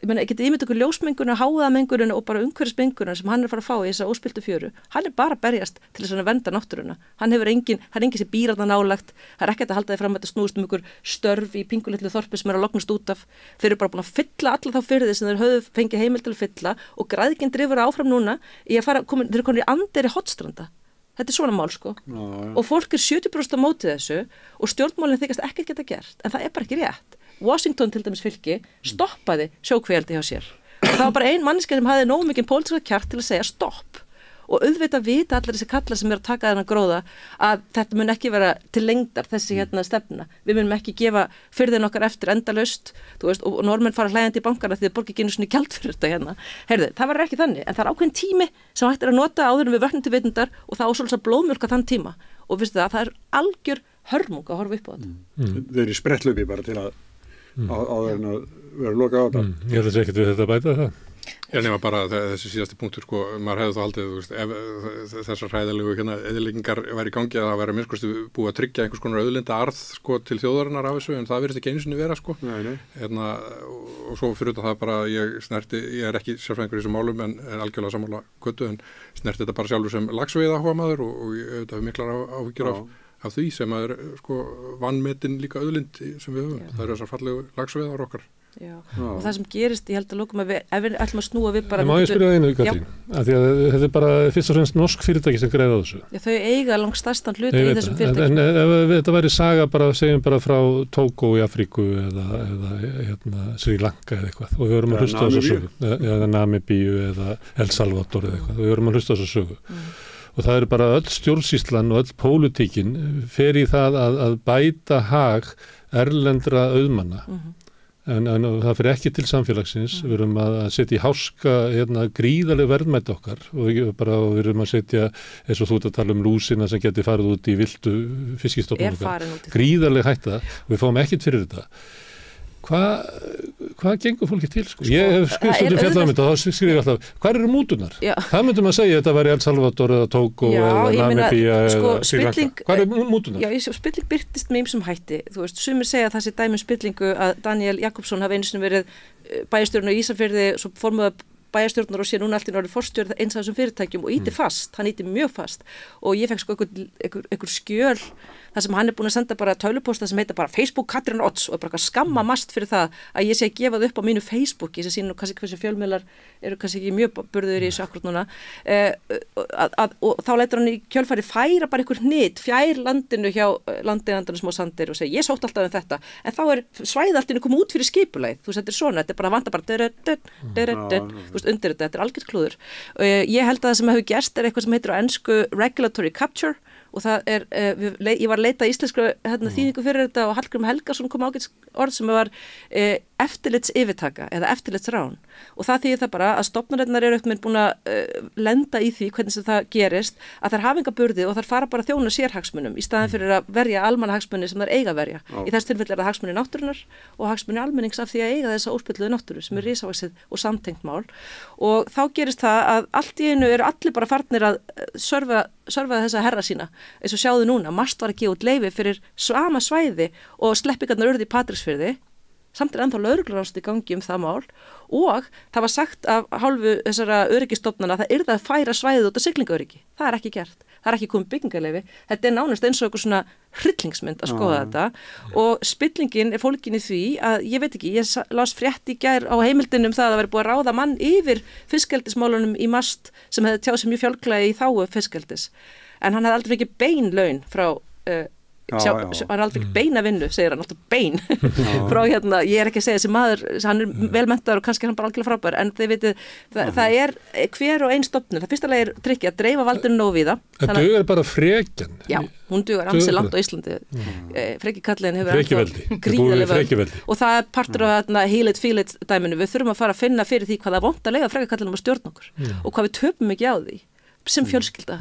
Ég meina, ég geti ímyndað ykkur ljósmenguna, háðamenguna og bara umhverfismenguna sem hann er að fara að fá í þessa óspiltu fjöru. Hann er bara að berjast til þess að vernda náttúruna. Það er engin sem býr þarna nálægt. Það er ekkert að halda því fram að þetta snúist ykkur störf í pingulitlu þorpi sem er að lognast út af. Þeir eru bara búin að fylla alla þá firði sem þeir höfðu fengið heimild til að fylla og græðgin drifur áfram núna í að þeir eru komin í Andeyri Hornstranda. Þetta er svona mál og fólk 70% á móti þessu og stjórnmálin þykast ekkert geta gert, en það er bara ekki rétt. Washington til dæmis fylki stoppaði sjókvíaldi hjá sér og það var bara ein manneskja sem hafði nógu mikið pólitíska kjark til að segja stopp og auðvitað vita allir þessi kallar sem eru að taka þennan gróða að þetta mun ekki vera til lengdar þessi stefna. Við munum ekki gefa firðin okkar eftir endalaust, þú veist, og normenn fara hlægjandi í bankana því þið borgi ekki einu svona gjald fyrir þetta hérna. Heyrðu, það var ekki þannig, en það er ákveðin tími sem hægt er að nota áður en við vöknum til vitundar og það á svolítið blóðmjólka þann tíma og veistu það er algjör hörmung að horfa upp á þetta. Þau eru í sprettlupi bara til að áður en að vera loka á þetta. Ég held að ekkert við þetta bæta það. Ég nefna bara þessi síðasti punktur, maður hefði þá haldið, ef þessar hræðilegu eðileggingar væri í gangi að það væri minnst búið að tryggja einhvers konar auðlinda arð til þjóðarinnar af þessu, en það virðist ekki einu sinni vera og svo fyrir þetta það bara, ég er ekki sérfræðingur í þessum málum en algjörlega sammála Kötu, en snerti þetta bara sjálfur sem laxveiða áhuga maður og ég auðvitað hef miklar áhyggjur af því sem er vanmetin líka auðlind sem við höfum, það eru þessar fallegu laxveiðar okkar. Já. Og það sem gerist, ég held að lókum að ef við ætlum að snúa við bara... Má ég spyrja það einu, Katrín? Af því að þetta er bara fyrst og fremst norsk fyrirtæki sem greiða á þessu. Já, þau eiga langt stærstan hluti í þessum fyrirtæki. En ef þetta væri saga segjum bara frá Tógó í Afríku eða Sri Lanka eða eitthvað og við vorum að hlusta á þessu sögu eða Namibíu eða El Salvador eða eitthvað og við vorum að hlusta á þessu sögu. Og það er bara öll stjórnsýslan og öll pólitíkin fer í það að bæta hag erlendra auðmanna. En það fyrir ekki til samfélagsins, við erum að setja í háska gríðarleg verðmæti okkar og við erum að setja, eins og þú ert að tala lúsina sem geti farið út í vildu fiskistofnum okkar, gríðarleg hætta og við fáum ekkert fyrir þetta. Hvað gengur fólki til? Ég hef skrifstundum fjallað um þetta og þá skrif ég alltaf, hvað eru mútunar? Það myndum að segja að þetta væri El Salvador eða Tógó eða Namibía eða Sri Lanka. Hvað eru mútunar? Já, spilling byrtist með ýmsum hætti. Þú veist, sumir segja að það sé dæmi spillingu að Daniel Jakobsson hafi einu sinni verið bæjarstjórinn á Ísafirði, svo formuða bæjarstjórnar og sé núna allt í orðið forstjórn eins af þessum fyrirtækjum og íti fast, hann íti mjög fast og ég fekk einhver skjöl þar sem hann er búin að senda bara tölupósta sem heita bara Facebook Katrín Odds og er bara skamma mast fyrir það að ég sé að gefa það upp á mínu Facebooki sem sínum kannski hversu fjölmiðlar eru kannski ekki mjög burður í þessu akkurat núna og þá lætur hann í kjölfæri færa bara einhver hnit fjær landinu hjá landeigandanum smá Sandeyri og segja ég sótt alltaf þetta en þá er svæði alltaf komið út fyrir skipulagið þú veist þetta er svona, þetta er bara að vanta bara komist undir þetta algjört klúður. Ég held að það sem hefur gerst eitthvað sem heitir á ensku regulatory capture og það ég var að leita íslensku þýðingu fyrir þetta og Hallgrímur Helgason kom ágætt orð sem var eftirlitsyfirtaka eða eftirlitsrán og það þýðir það bara að stofnanirnar eru ekkert búin að lenda í því hvernig sem það gerist að þær hafa enga burði og þær fara bara að þjóna sérhagsmunum í staðin fyrir að verja almannahagsmuni sem þær eiga að verja. Í þessu tilfelli það hagsmuni náttúrunnar og hagsmuni almennings af því að eiga þessa óspilluðu náttúru sem risavaxið og samtengt mál og þá gerist það að allt í einu eru allir bara farnir að sörfa þessa herra sína eins og sjáðu núna, MAST var að gefa út leyfi fyrir sama svæði og sleppingarnar urðu í Patreksfirði samt ennþá lögreglurannsókn í gangi það mál og það var sagt af hálfu þessara öryggistofnana að það yrði að færa svæðið út af siglingaöryggi. Það er ekki gert. Það er ekki komið byggingarleyfi. Þetta nánast eins og eitthvað svona hryllingsmynd að skoða þetta og spillingin fólgin í því að ég veit ekki, ég las frétt í gær á heimildinum það að það væri búið að ráða mann yfir fiskeldismálunum í MAST sem hefði tjáð sem mjög fjálglega í þágu fiskeldis. En hann hefði aldrei fengið bein laun frá hann er aldrei beina vinnu, segir hann alltaf bein frá ég er ekki að segja þessi maður, hann er velmenntaður og kannski hann bara algjörlega frábær, en þið vitið það er hver og einn stofnun, það fyrsta leið er trikki að dreifa valdinu nógu víða. Það dugar bara frekjan. Já, hún dugar ansi langt á Íslandi. Freki kalliðin hefur gríðarlega og það er partur af heal it, feel it dæminu, við þurfum að fara að finna fyrir því hvað það vont að leiða freki kalliðin að stjórna okkur og hvað við töpum ekki á því sem fjölskylda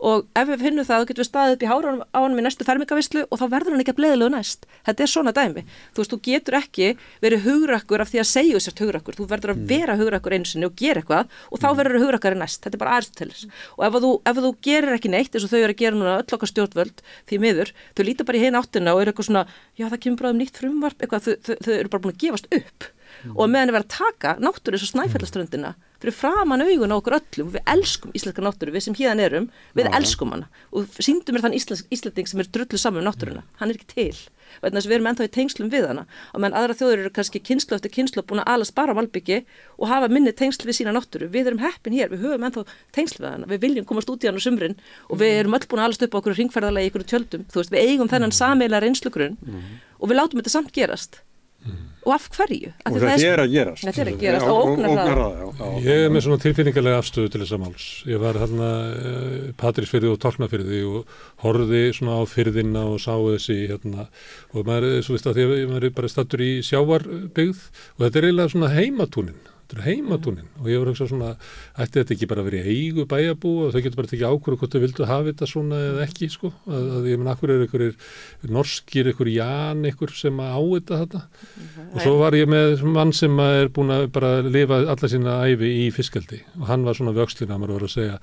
og ef við finnum það þá getum við staðið upp í hárunum á honum í næstu fermingaveislu og þá verður hann ekki að bleiðilegu næst. Þetta er svona dæmi. Þú veist, þú getur ekki verið hugrakkur af því að segja sért hugrakkur. Þú verður að vera hugrakkur einu sinni og gera eitthvað og þá verður hugrakkari næst. Þetta er bara Aristóteles. Og ef þú gerir ekki neitt eins og þau eru að gera núna öll okkar stjórnvöld því miður, þau líta bara í hin áttina og eru eitthvað svona, já það kemur bara nýtt frumvarp, eitthvað, þau eru bara búin að gefast upp. Og meðan við erum að taka náttúru eins og Snæfjallaströndina fyrir framan augun á okkur öllum, við elskum íslenska náttúru, við sem héðan erum, við elskum hana og sýndu mér þann Íslending sem er drullu saman náttúruna, hann er ekki til vegna þess að við erum ennþá í tengslum við hana og meðan aðra þjóðir eru kannski kynslu eftir kynslu búin að alast bara á malbyggi og hafa minni tengsl við sína náttúru, við erum heppin hér, við höfum ennþá tengsl við hana, við viljum komast út í hann á sumrin og við erum öll búin að alast upp á okkur hringferðalagi í okkur tjöldum, þú veist, við eigum þennan sameiginlega reynslugrunn og við látum þetta samt gerast og af hverju? Og þetta er að gerast. Þetta er að gerast og ógnarhraða. Ég er með svona tilfinningarlega afstöðu til þessa máls. Ég var þarna Patreksfirði og Tálknafirði og horfði svona á firðina og sá þessi og maður er svo veist að því að maður er bara stattur í sjávarbyggð og þetta er eiginlega svona heimatúnin. Þetta er heimatúnin og ég var hugsað svona, ætti þetta ekki bara að vera í eigu bæjarbú og þau getur bara tekið ákvörðu hvort þau vildu hafa þetta svona eða ekki sko, að ég menn akkur er einhverjir norskir, einhver Jan, einhver sem á þetta þetta og svo var ég með mann sem er búin að bara lifa alla sína ævi í fiskeldi og hann var svona vöxlina, maður var að segja,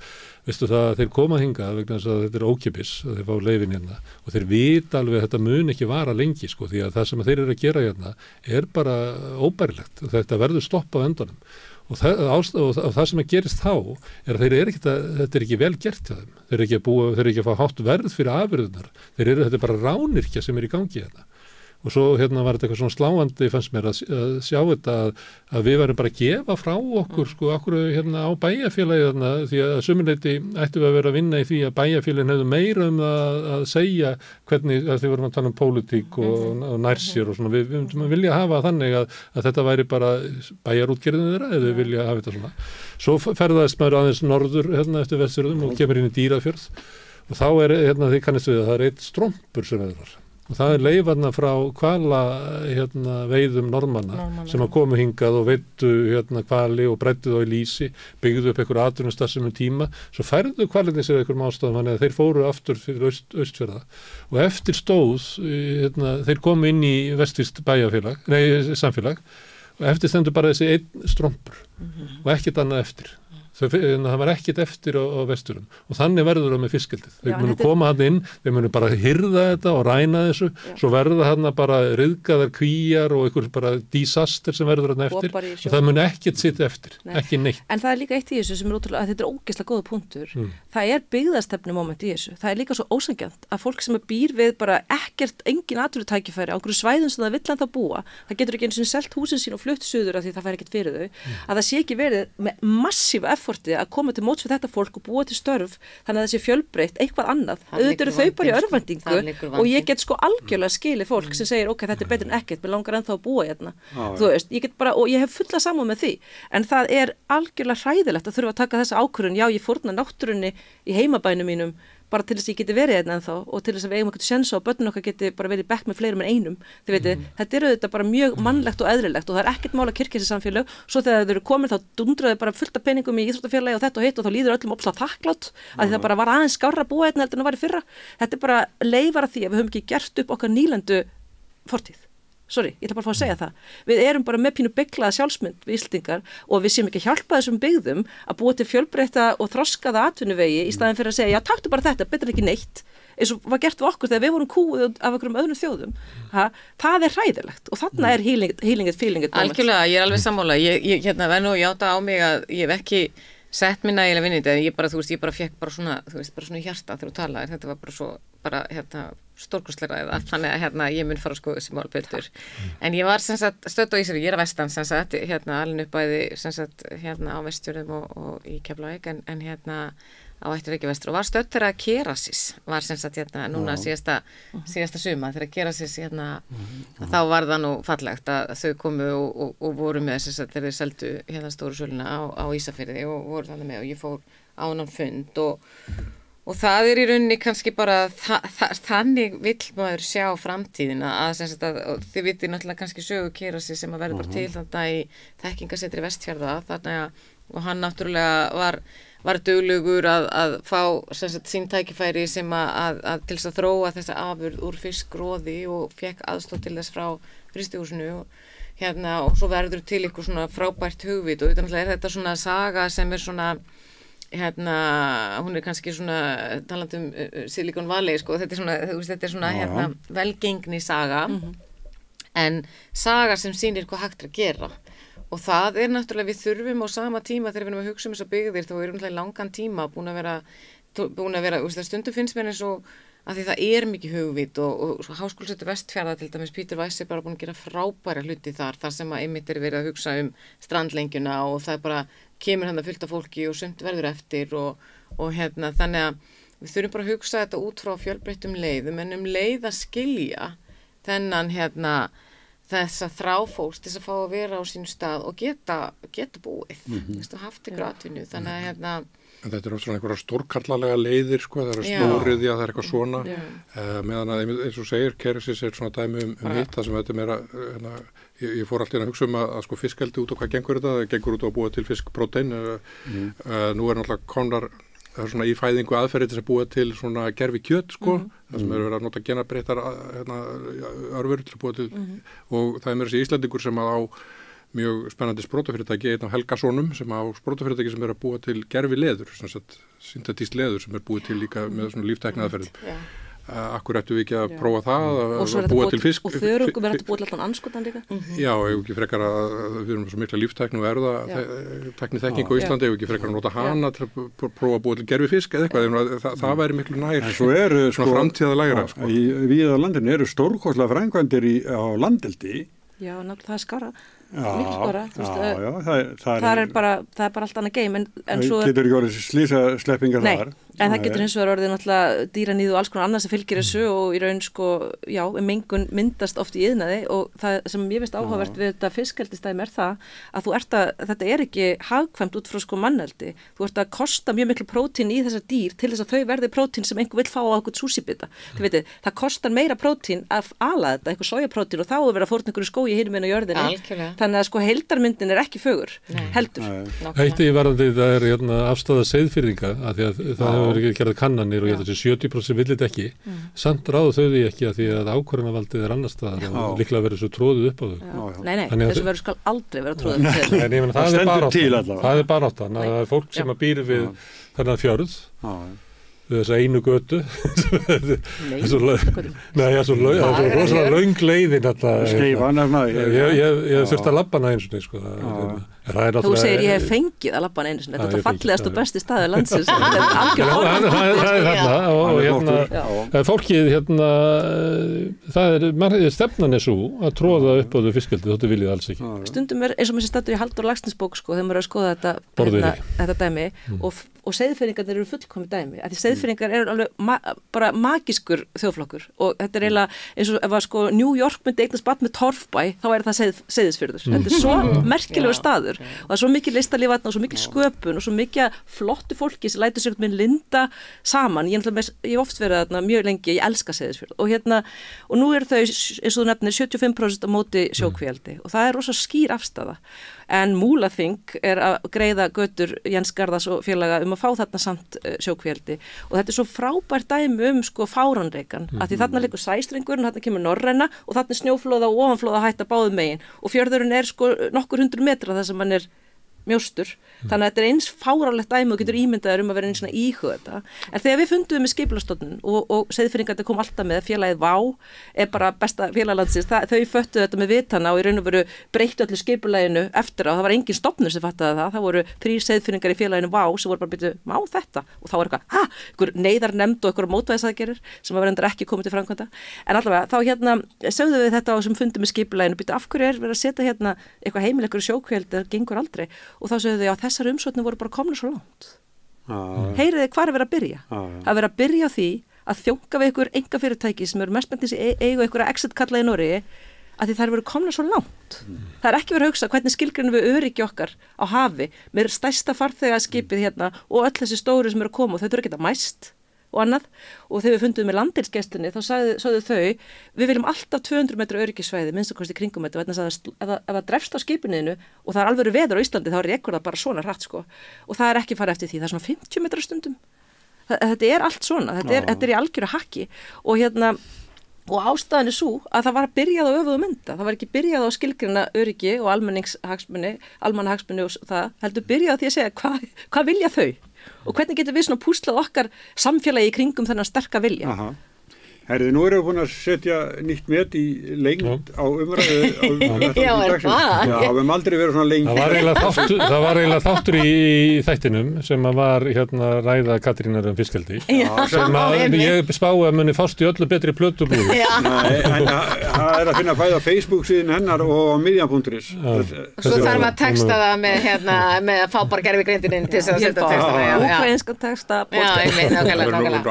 veistu það að þeir koma hingað vegna þess að þetta er ókipis, að þeir fá leyfin hérna og þeir vita alveg að þetta mun ekki vara lengi sko, því að það sem þeir eru að gera hérna er bara óbærilegt og þetta verður stopp á endunum og það sem að gerist þá er að þetta er ekki vel gert hjá þeim, þeir eru ekki að fá hátt verð fyrir afurðunar, þetta er bara rányrkja sem er í gangi hérna. Og svo var þetta eitthvað svona sláandi fannst mér að sjá þetta að við verðum bara að gefa frá okkur sko okkur á bæjarfélagi því að suminleiti ættum við að vera að vinna í því að bæjarfélagin hefðu meira að segja hvernig að þið vorum að tala um pólitík og nærsér og svona við myndum að vilja hafa þannig að þetta væri bara bæjarútgerðin þeirra eða við vilja hafa þetta svona. Svo ferðaðist maður aðeins norður eftir Vestfjörðum og kemur inn í Dýrafjörð og þá er þið kannist við að það er eitt strompur sem veðrar. Og það er leifarna frá hvala veiðum normanna sem að komu hingað og veittu hvali og brættu þá í lýsi, byggðu upp einhver atvinnustarfsemi tíma, svo færðu hvalinni sér einhverjum ástæðum, þannig að þeir fóru aftur fyrir Austfjarða og eftir stóð, þeir komu inn í vestfískt samfélag og eftir stendur bara þessi einn strompur og ekkert annað eftir. Það var ekkert eftir á vesturum og þannig verður það með fiskeldið. Þeir munu koma hann inn, þeir munu bara hirða þetta og ræna þessu, svo verða hann bara ryðgaðar kvíjar og einhver bara disaster sem verður hann eftir og það munu ekkert sitt eftir, ekki neitt. En það er líka eitt í þessu sem er ótrúlega, að þetta er ógeðslega góða punktur. Það er byggðastefnu moment í þessu. Það er líka svo ósanngjarnt að fólk sem býr við bara ekkert engin atvinnutækifæri á einhverju svæðum sem það vill ennþá búa, það getur ekki einu sinni selt húsin sín og flutt suður af því það fær ekkert fyrir þau, að það sé ekki verið með massífa efforti að koma til móts við þetta fólk og búa til störf þannig að þessi fjölbreytt eitthvað annað, auðvitað eru þau bara í örvæntingu og ég get sko algjörlega skilið fólk sem segir ok, þetta betur en ekkert, mér langar ennþá að búa hérna, þú veist, ég get bara og ég hef fulla samúð með því, en það algjörlega hræðilegt að þurfa að taka þessa ákvörðun, já ég fórna náttúrunni í heimabænum mínum bara til þess að ég geti verið hérna ennþá og til þess að við eigum eitthvað sensa og börnin okkar geti bara verið í bekk með fleirum en einum, þið veitir, þetta auðvitað bara mjög mannlegt og eðlilegt og það ekkert mál að kirkja þessi samfélög, svo þegar þau eru komin þá dundraðu bara fullt af peningum í íþróttafélagi og þetta og hitt og þá líður öllum opslega þakklátt að það bara var aðeins skárra að búa hérna heldur en að væri fyrra, þetta bara leifar að því að við höfum ekki gert upp okkar nýlendu fortíð. Sorry, ég ætla bara að fá að segja það. Við erum bara með pínu beyglaða sjálfsmynd við Íslendingar og við séum ekki að hjálpa þessum byggðum að búa til fjölbreytta og þroskaða atvinnuvegi í staðin fyrir að segja, já, taktu bara þetta, betur ekki neitt, eins og var gert við okkur þegar við vorum kúið af einhverjum öðrum þjóðum. Það hræðilegt og þarna healing it, feeling it moment. Algjörlega, ég alveg sammála. Ég verð nú að játa á mig að ég hef ekki sett mér nægilega vinni þetta, ég bara fekk bara svona, bara svona í hjarta þegar þú talaðir, þetta var bara svo, stórkostlega ræða, þannig að ég mun fara að skoða þessi mál betur. En ég var stödd á Ísafirði, ég er að vestan, alin upp bæði á Vestfjörðum og í Keflavík, en á Ætturreykja vestur og var stödd þegar Kerasis var núna síðasta suma þegar Kerasis þá var það nú fallegt að þau komu og voru með þegar þeir seldu stóru söluna á Ísafirði og voru þannig með og ég fór á annan fund og það í rauninni kannski bara þannig vill maður sjá framtíðina að þið vitið náttúrulega kannski sögu Kerasis sem að verður bara til þarna í þekkingasetri Vestfjarða og hann náttúrulega var duglegur að fá sín tækifæri sem að til þess að þróa þessa afurð úr fiskroði og fekk aðstoð til þess frá frystihúsinu og svo verður til eitthvað svona frábært hugvit og þetta svona saga sem svona hún kannski svona talandi Silicon Valley þetta svona velgengni saga en saga sem sýnir hvað hægt að gera. Og það náttúrulega við þurfum á sama tíma þegar við erum að hugsa þessar byggðir þá erum við langan tíma búin að vera stundum finnst mér eins og að því það mikið hugvit og Háskólasetur Vestfjarða til dæmis Pítur Weiss bara búin að gera frábæra hluti þar sem að einmitt verið að hugsa strandlengjuna og það bara kemur hann að fullt af fólki og sumt verður eftir og þannig að við þurfum bara að hugsa þetta út frá fjölbreyttum leiðum en leið að skilja þennan þess að þrá fólks til að fá að vera á sínu stað og geta búið haft ykkur atvinnu þannig að En þetta er oft svona einhverja stórkarlalega leiðir það er stóriðja, það er eitthvað svona meðan að eins og segir Kerasis svona dæmi hitt það sem þetta meira ég fór alltaf að hugsa að fiskeldi út og hvað gengur þetta, það gengur út á að búa til fiskprótein nú náttúrulega komnar það svona í fæðingu aðferði til að búa til svona gerfi kjöt það sem verið að nota genabreyttar örfur til að búa til og það meira þessi Íslendingur sem á mjög spennandi sprótafyrirtæki einn af Helgasonum sem á sprótafyrirtæki sem að búa til gerfi leður syntetískt leður sem búið til líka með svona líftækniaðferðum akkur ættu við ekki að prófa það að búa til fisk og þörungum þetta búið til allan anskotan líka Já, ef ekki frekar að við erum svo mikla líftækni og erðatekniþekking á Íslandi ef ekki frekar að nota hana til að prófa að búa til gerfi fisk eða eitthvað það væri miklu nær svona framtíðalægra Víða á landinu eru stórkostlega framkvæmdir á landeldi Já, náttúrulega það er skárra það er bara allt annað geim en svo getur ekki orðið slísasleppingar þar en það getur hins vegar orðið náttúrulega dýraníð og alls konar annað sem fylgir þessu og í raun mengun myndast oft í iðnaði og það sem ég veist áhugavert við þetta fiskeldistæmi það að þetta ekki hagkvæmt út frá manneldi, þú ert að kosta mjög miklu prótín í þessar dýr til þess að þau verði prótín sem einhver vill fá á einhvern súsíbita það kostar meira prótín að ala þetta, eitthvað sojaprótín og þá er verið að fórna einhverju skógi hinum inn á jörðinni þannig að heildarmyndin ekki fögur heldur. Eitt í varðandi það afstaða Seyðfirðinga að því að það hefur verið gerðar kannanir og ég held að 70% villit ekki samt ráðu þau því ekki að því að ákvörðunarvaldið annars staðar og líklega verið svo tróðið upp á þau. Nei, þessu verður skal aldrei vera tróðið upp á þau. Það er baráttan að fólk sem að býr við þennan fjörð þessa einu götu svo rosalega löng leiðin Sneifan ég þurfti að labba hana eins og sko. Þú segir ég hef fengið að labba hana einu sinni, þetta er fallegast og besti staður landsins það er fólkið stefnan er svo að tróða upp á þau fiskeldi þóttu viljið alls ekki stundum er eins og mér sem stattur í Halldór Laxnessbók sko, þegar maður er að skoða þetta dæmi og seiðfirðingarnir eru fullkomi dæmi af því seiðfirðingar eru alveg bara magískur þjóðflokkur og þetta er eiginlega eins og ef að sko New York myndi eignast barn með Torfbæ þá er það Seyðisfjörður þetta er svo merkilegur staður og það er svo mikið listalíf og svo mikið sköpun og svo mikið flottu fólki sem lætur sig með linda saman ég hef oft verið þarna mjög lengi ég elska Seyðisfjörð og nú eru þau eins og þú nefnir 75% á móti sjókvíaldi og það er rosa skýr afstafa en Múlaþing er að greiða götur Jens Garðars og félaga að fá þarna samt sjókvíaldi og þetta er svo frábært dæmi sko fáránreikan að því þarna liggur sæstringurinn, þarna kemur norræna og þarna er snjóflóða og ofanflóða hætta báðum megin og fjörðurinn er sko nokkur 100 metra þar sem hann er mjóstur, þannig að þetta er eins fáránlegt dæmi og getur ímyndaður að vera eins svona íhuga þetta, en þegar við fundum með Skipulagsstofnun og Seyðfirðingarnir kom alltaf með félagið Vá, er bara besta félaglandsins, þau föttuðu þetta með vitana og í raun og veru breyttu öllu skipulaginu eftir á, það var engin stofnur sem fattaði það voru 3 Seyðfirðingar í félaginu Vá sem voru bara byrju, má þetta? Og þá var einhver neyðarnefnd og einhver mótvægisaðgerðir sem var reyndar ekki komið til framkvæmda, en allavega þá sögðu við þetta á sem fundum með skipulaginu, byrju af hverju er verið að setja eitthvað heimil, einhverju sjókvíld, það gengur aldrei og þá sögðu þau að þessar umsóknir voru bara komnir svo langt. Heyriði hvað er verið að byrja? Að vera að byrja á því að þjónka við ykkur einkafyrirtæki sem eru mestmenntis eigu ykkur exit kalla í Noregi að því þær eru komnir svo langt. Það er ekki verið að hugsa hvernig skilgreinum við öryggi okkar á hafi með stærsta farþegaskipið og öll þessi stóru sem eru að koma og þau þurfa ekki að mæst og annað og þegar við fundum með landhelgisgæslunni þá sögðu þau við viljum alltaf 200 metra öryggisvæði minnstakosti kringum þetta vegna að ef það drefst á skipinu og það er alveg veður á Íslandi þá rekur það bara svona hratt sko og það er ekki farið eftir því, það er svona 50 metra stundum þetta er allt svona, þetta er í algjöru hakki og ástæðan er svo að það var byrjað á öfugu mynda, það var ekki byrjað á skilgreina öryggi og almannahagsmuni og það heldur byrjað á því að segja hvað vilja þau og hvernig getur við svona púslað okkar samfélagi í kringum þennan sterka vilja. Herði, nú erum við búin að setja nýtt met í lengd á umræðu Já, er það? Já, við hefum aldrei verið svona lengi. Það var eiginlega þáttur í þættinum sem að var ræða Katrínar fiskeldi sem að ég spái að muni fást í öllu betri plötubúð. Nei, en það er að finna bæði á Facebook síðan hennar og á miðjan.is. Svo þarf að texta það með að fá bara gerfigreindininn til þess að setja textana. Úkraínskan texta. Já,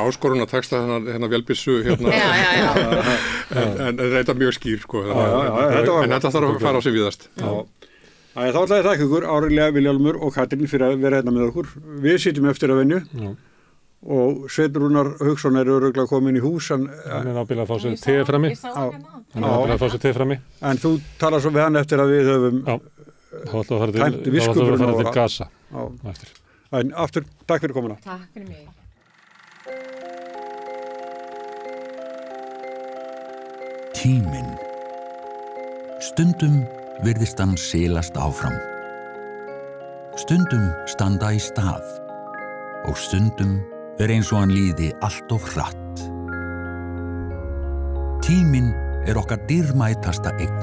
áskorun að texta hennar vélbissu en þetta er mjög skýr sko. En þetta þarf að fara á sig víðast. Þá ætla ég að þakka ykkur Árelía, Vilhjálmur og Katrín fyrir að vera hérna með okkur. Við sitjum eftir að venju og Sveinn Rúnar Hauksson er örugglega komin í hús hann er nábýlega að fá sér te frammi en þú talar svo við hann eftir að við höfum tæmt viskupur að fara til Gaza en aftur, takk fyrir komuna. Takk fyrir mig. Tíminn. Stundum virðist hann silast áfram. Stundum standa í stað. Og stundum er eins og hann líði allt of hratt. Tíminn er okkar dýrmætasta eign,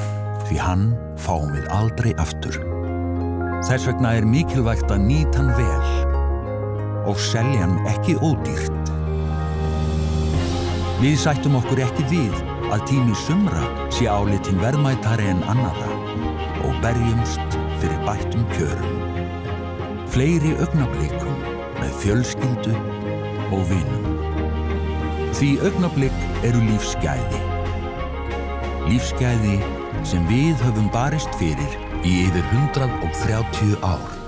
því hann fáum við aldrei aftur. Þess vegna er mikilvægt að nýta hann vel og selja hann ekki ódýrt. Við sættum okkur ekki við að tími sumra sé álitinn verðmætari en annarra og berjumst fyrir bættum kjörum. Fleiri augnablikum með fjölskyldu og vinum. Því augnablik eru lífsgæði. Lífsgæði sem við höfum barist fyrir í yfir 130 ár.